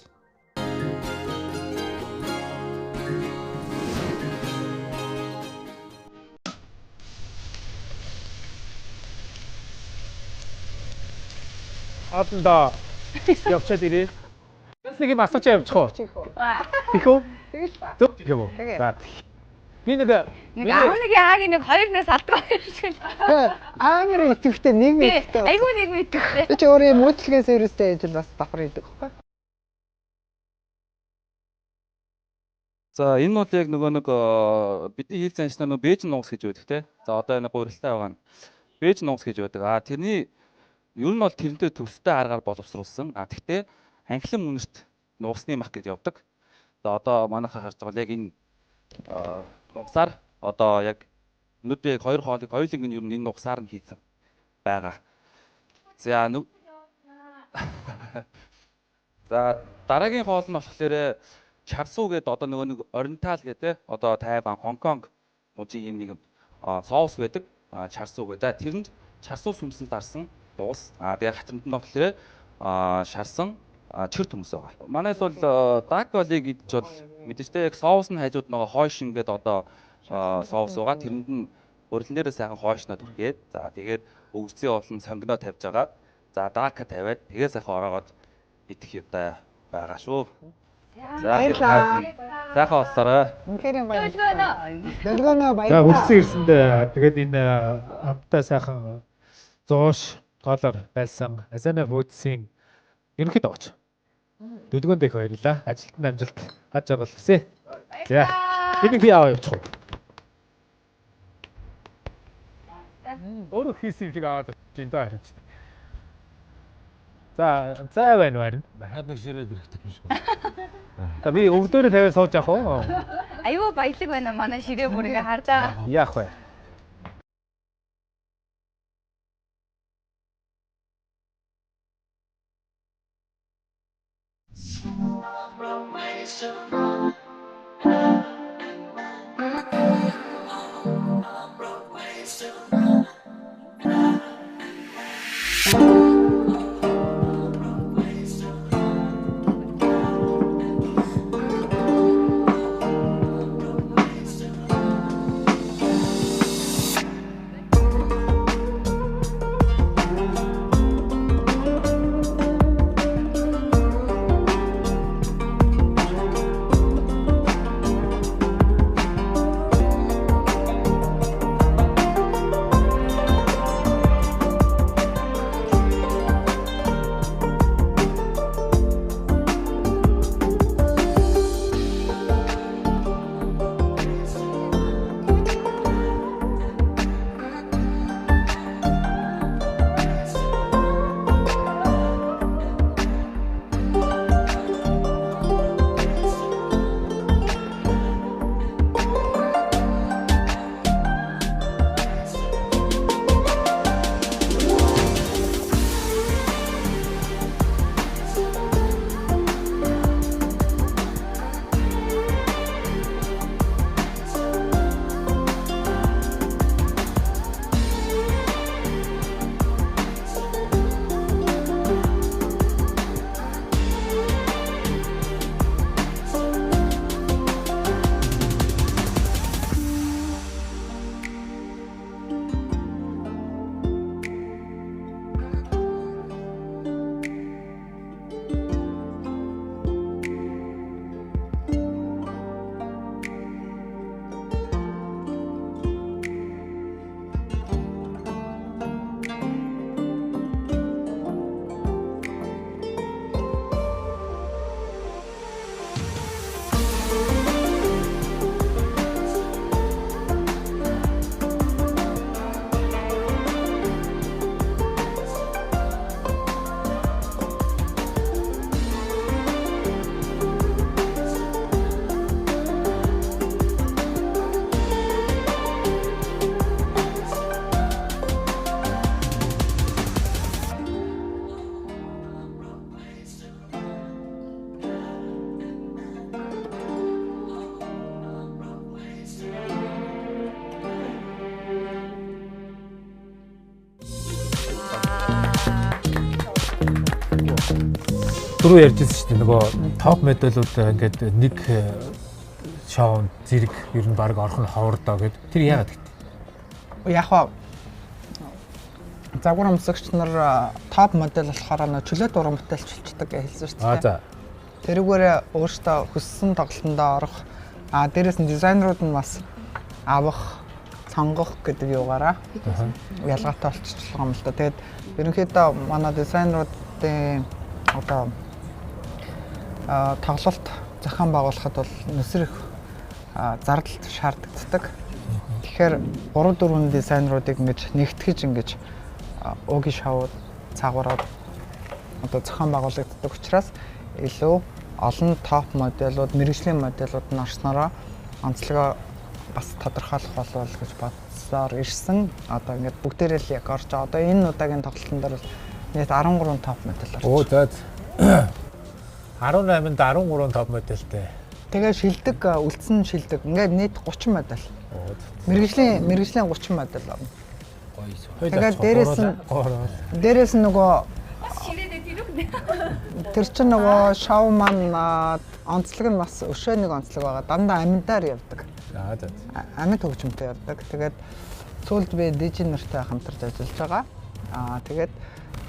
Одондоо явчаад ирээ. Бас нэг юм асууж явчих уу? Тийх үү? Зөв тийх юм уу? За. Би нэг аав нэг аагийн нэг хоёр нас алдгаа шиг. Амар итгэвтэй нэг итгэвтэй. Айгүй нэг итгэвтэй. Би ч өөрөө мөдлгээс ерөөстэй ээж бас давхар идэг байхгүй. За энэ мод яг нөгөө нэг бидний хил заншнаа нөгөө бэж нугас гэж байдаг те. За одоо энэ гурилтай байгаа нь бэж нугас гэж байдаг. Тэрний Ер нь бол тэрнтэй төвстэй аргаар боловсруулсан. Тэгтээ анхлын үнэрт нуусны мах гэж явдаг. Одоо манайхаа харж байгаа яг энэ нугасаар одоо яг өнөөдөр яг 2 хоолыг хоёуланг нь ер нь энэ нугасаар нь хийсэн байгаа. За За дараагийн хоол нь болохоор чарсуу гэдэг одоо нөгөө нэг ориентал гэдэг одоо Тайван, Хонконг мужийн юм нэг соус байдаг. Чарсуу гэдэг. Тэрэнд чарсуу сүмсэн дарсан дуус. Тэгээ хатамтанд болохоор шарсан чир төмс байгаа. Манайд бол даколи гэж бол мэдээчтэй яг соус нь хажууд нөгөө хойшин гэдэг одоо соус байгаа. Тэрэнд нь өрлөн дээрээ сайхан хойшноо түргээд за тэгээд өвсцийн олон сонгиноо тавьж байгаа. За дака тавиад тэгээ сайхан ороогоод идэх юутай байгаа шүү. Баярлалаа. Сайхан болсорой. Үнэхээр баярлалаа. Дэлгөнөө За баярлалаа. хүрсэн ирсэнд тэгээд энэ амттай сайхан зоош тоолоор байсан Азана Фудсийн ерөнхийдөө огч. Дүлгөөнд их баярлалаа. Ажилтны амжилт гаж байгаа болсэ. За. Энэ би аваа явуучих. Өөрөө хийсэн юм шиг аваад чинь даа харин. За байна байна. Дахиад нэг ширээд ирэхтэй юм шиг. За би өвдөрөө тавиад сууж явах уу? Аюу баялаг байна манай ширээ бүрийг харж байгаа. Яах вэ? Түрүү ярьжсэн шүү дээ нөгөө топ медалууд ингээд нэг шоунд зэрэг ер нь баг орох нь ховордоо гэд тэр яагаад гэдэг. Яг хаа загвар өмсөгч нар топ модель болохоор нөө чөлөөт уран бүтээлч болчихдог гэж хэлсэн шүү дээ. За. Тэрүүгээр өөртөө хүссэн тоглолтонд орох дээрээс нь дизайнерууд нь бас авах, сонгох гэдэг юугаараа ялгаатай болчихлоо юм л да. Тэгээд ерөнхийдөө манай дизайнеруудын одоо тоглолт зохион байгуулахад бол нөхөр их зардал шаарддаг. Тэгэхээр 3-4 дизайнеруудыг ингэж нэгтгэж ингэж уугийн шоу цаагаараа одоо зохион байгуулагддаг учраас илүү олон топ модельуд, мэрэгжлийн модельуд нь орснороо онцлогоо бас тодорхойлох болов гэж бодсоор ирсэн. Одоо ингээд бүгдээрээ л яг орж байгаа. Одоо энэ удаагийн тоглолтын дээр бол нийт 13 топ модель орж. Оо за 18-нд 13 топ модельтэй. Тэгээ шилдэг, үлдсэн шилдэг. Ингээд нийт 30 модель. Мэргэжлийн 30 модель орно. Тэгээд дээрээс нь нөгөө тэр чинь нөгөө шоу маань онцлог нь бас өшөө нэг онцлог байгаа. Дандаа амьдаар явдаг. Амьд хөгжмөнтэй явдаг. Тэгээд сүүлд би дижи нартай хамтарч ажиллаж байгаа. Тэгээд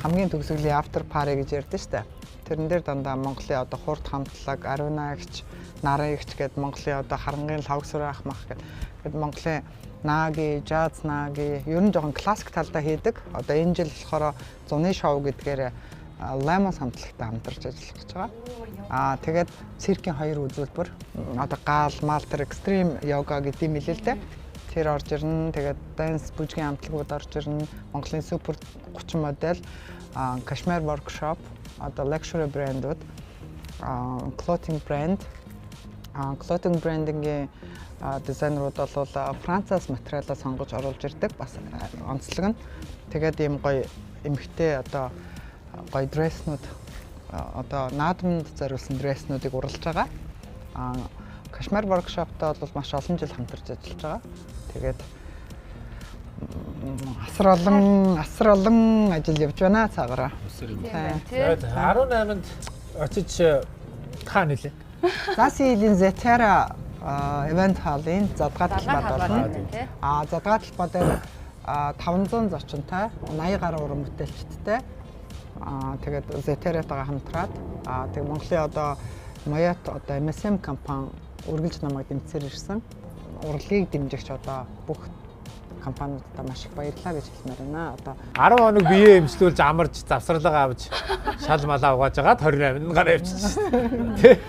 хамгийн төгсгөлийн after party гэж ярьдэн штэ. Тэрэн дээр дандаа Монголын одоо хурд хамтлаг, Аруунагч, Нараагч гэдэг Монголын одоо харангийн лавгсраа ах мах гэдэг Монголын Наги, Jazz Наги ер нь жоохон классик талдаа хийдэг. Одоо энэ жил болохоор зуны шоу гэдгээр Lemon хамтлагтай хамтарч ажиллах гэж байгаа. Тэгээд циркийн 2 үзүүлбэр одоо гаал, малтер, extreme yoga гэдэг юм хэлээ л дээ. Тэр орж ирнэ. Тэгээд dance бүжгийн хамтлагууд орж ирнэ. Монголын супер 30 модель, Kashmir workshop, одоо luxury брэндүүд, clothing brand, clothing branding-ийн дизайнерууд бол Францаас материалаа сонгож оруулж ирдэг. Бас онцлог нь. Тэгээд ийм гоё эмхтэй одоо гоё дреснүүд одоо наадамд зориулсан дреснүүдийг уралж байгаа. Kashmir workshop-тай бол маш олон жил хамтарч ажиллаж байгаа. Тэгээд асар олон ажил явж байна цаагараа. 18-нд очиж хаа нэлээ. Засилийн Zetera event hall-ын задгаа талбайд болно. Задгаа талбай дээр 500 зочинтой 80 гаруй уран бүтээлчдтэй тэгээд Zetera-тайгаа хамтраад тэгээд Монголын одоо Моят одоо MSM компани үргэлж намайг дэмжсээр ирсэн. Урлагийг дэмжигч одоо бүх компаниудаа маш их баярлалаа гэж хэлмээр байна. Одоо 10 хоног биеэ эмчлүүлж амарч завсралгаа авч шал малаа угааж агаад 28-нд гараа явчихсан. Тэ.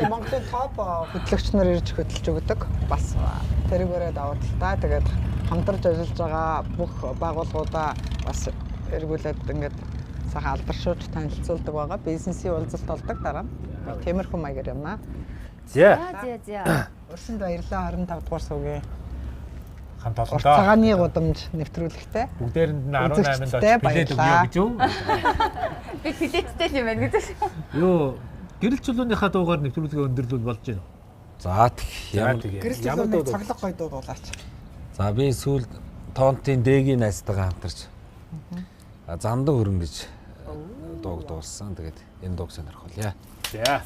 Монголын топ хөтлөгч нар ирж хөтлж өгдөг. Бас тэрүүгээрээ давуу талтай. Тэгээд хамтарч ажиллаж байгаа бүх байгууллагуудаа бас эргүүлээд ингээд сайхан алдаршуулж танилцуулдаг байгаа. Бизнесийн уулзалт болдог дараа. Тиймэрхүү маягаар явна. За. Өрсөнд баярлалаа 25 дугаар суугийн хамт олондоо. Цагааны гудамж нэвтрүүлэгтэй. Бүгдээрэнд нь 18-нд очиж билет өгье гэж юу? Би билеттэй юм байна гэдэг. Юу, гэрэл чулууныхаа дуугаар нэвтрүүлгээ өндөрлүүл болж байна. За тийм. Гэрэл чулууны цоглог гоё дуу дуулаач. За би сүүлд Тонтын Дэгийн найзтайгаа хамтарч Зандан хөрөн гэж дууг дуулсан. Тэгээд энэ дууг сонирхолъё. За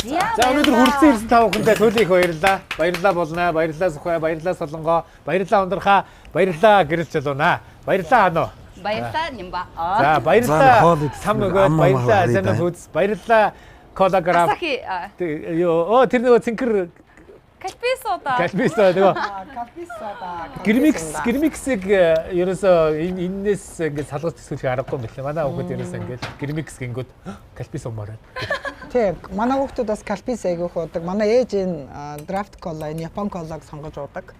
өнөөдөр хүрэлцэн ирсэн та бүхэндээ туйлын их баярлалаа. Баярлалаа болно. Баярлалаа Сүхбай, баярлалаа Солонгоо, баярлалаа Ундрахаа, баярлалаа гэрэл чулуунаа. Баярлалаа Ануу. Баярлалаа Нимба. За баярлалаа Сам өгөөд, баярлалаа Азана Фудс, баярлалаа Колограф. Ёо тэр нөгөө цэнхэр Калписода. нөгөө Гэрмиксийг ерөөсөө энэс ингээд салгаж төсөөлөх аргагүй мэт. Манай хүүхэд ерөөсөө ингээд гэрмикс гингүүд калпис умаар байна. Тийм, манай хүүхдүүд бас калпис айгүйх уудаг. Манай ээж энэ драфт кола, энэ Япон колаг сонгож уудаг.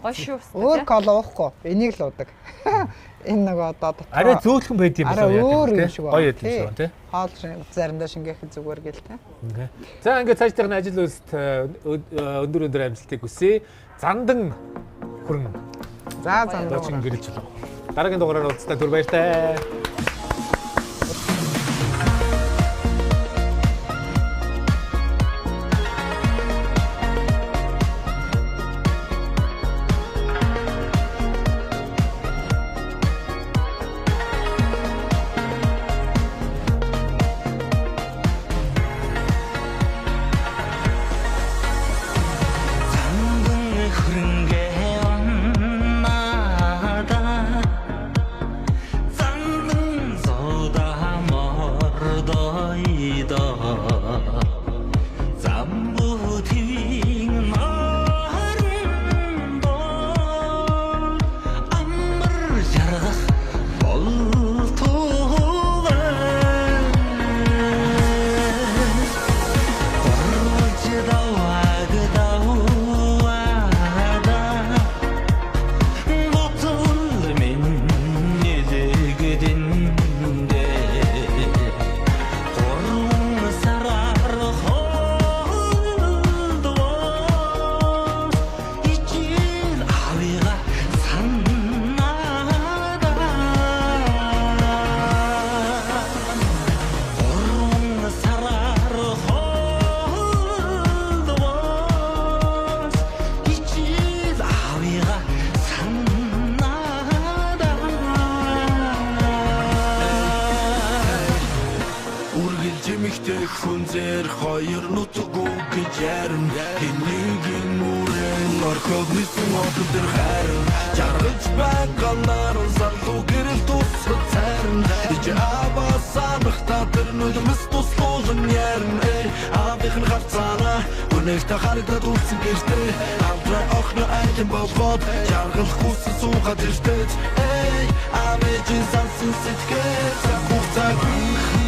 Гоё шүү. Өөр кола уухгүй, энийг л уудаг. Энэ нөгөө одоо дотор арай зөөлхөн байд юм байна. Өөр юм шиг байна. Гоё юм шиг байна тий. Хоол заримдаа шингээхэд зүгээр гэлтэй. За ингээд цаашдын ажил үйлсэд өндөр амжилтыг хүсье. Зандан хүрэн. За зандан хүрэн гэрэлж байна. Дараагийн дугаараар уулзлаа түр баяртай. Zandan найран хинийгийн нүрэн орхиод нисэн өдөр хайран жаргаж байгаа наран сарлуу гэрэл тусах цайран ич аваа санахта тэр нүдмэс туслуулан ярн авих нь хавцаана өнөөхтэй харагдаад үлсэн гэртээ авдраа охно айтэн болгоод жаргал хүссэн суугаад иртэд амэжин сансан сэтгэл цаг хугацаа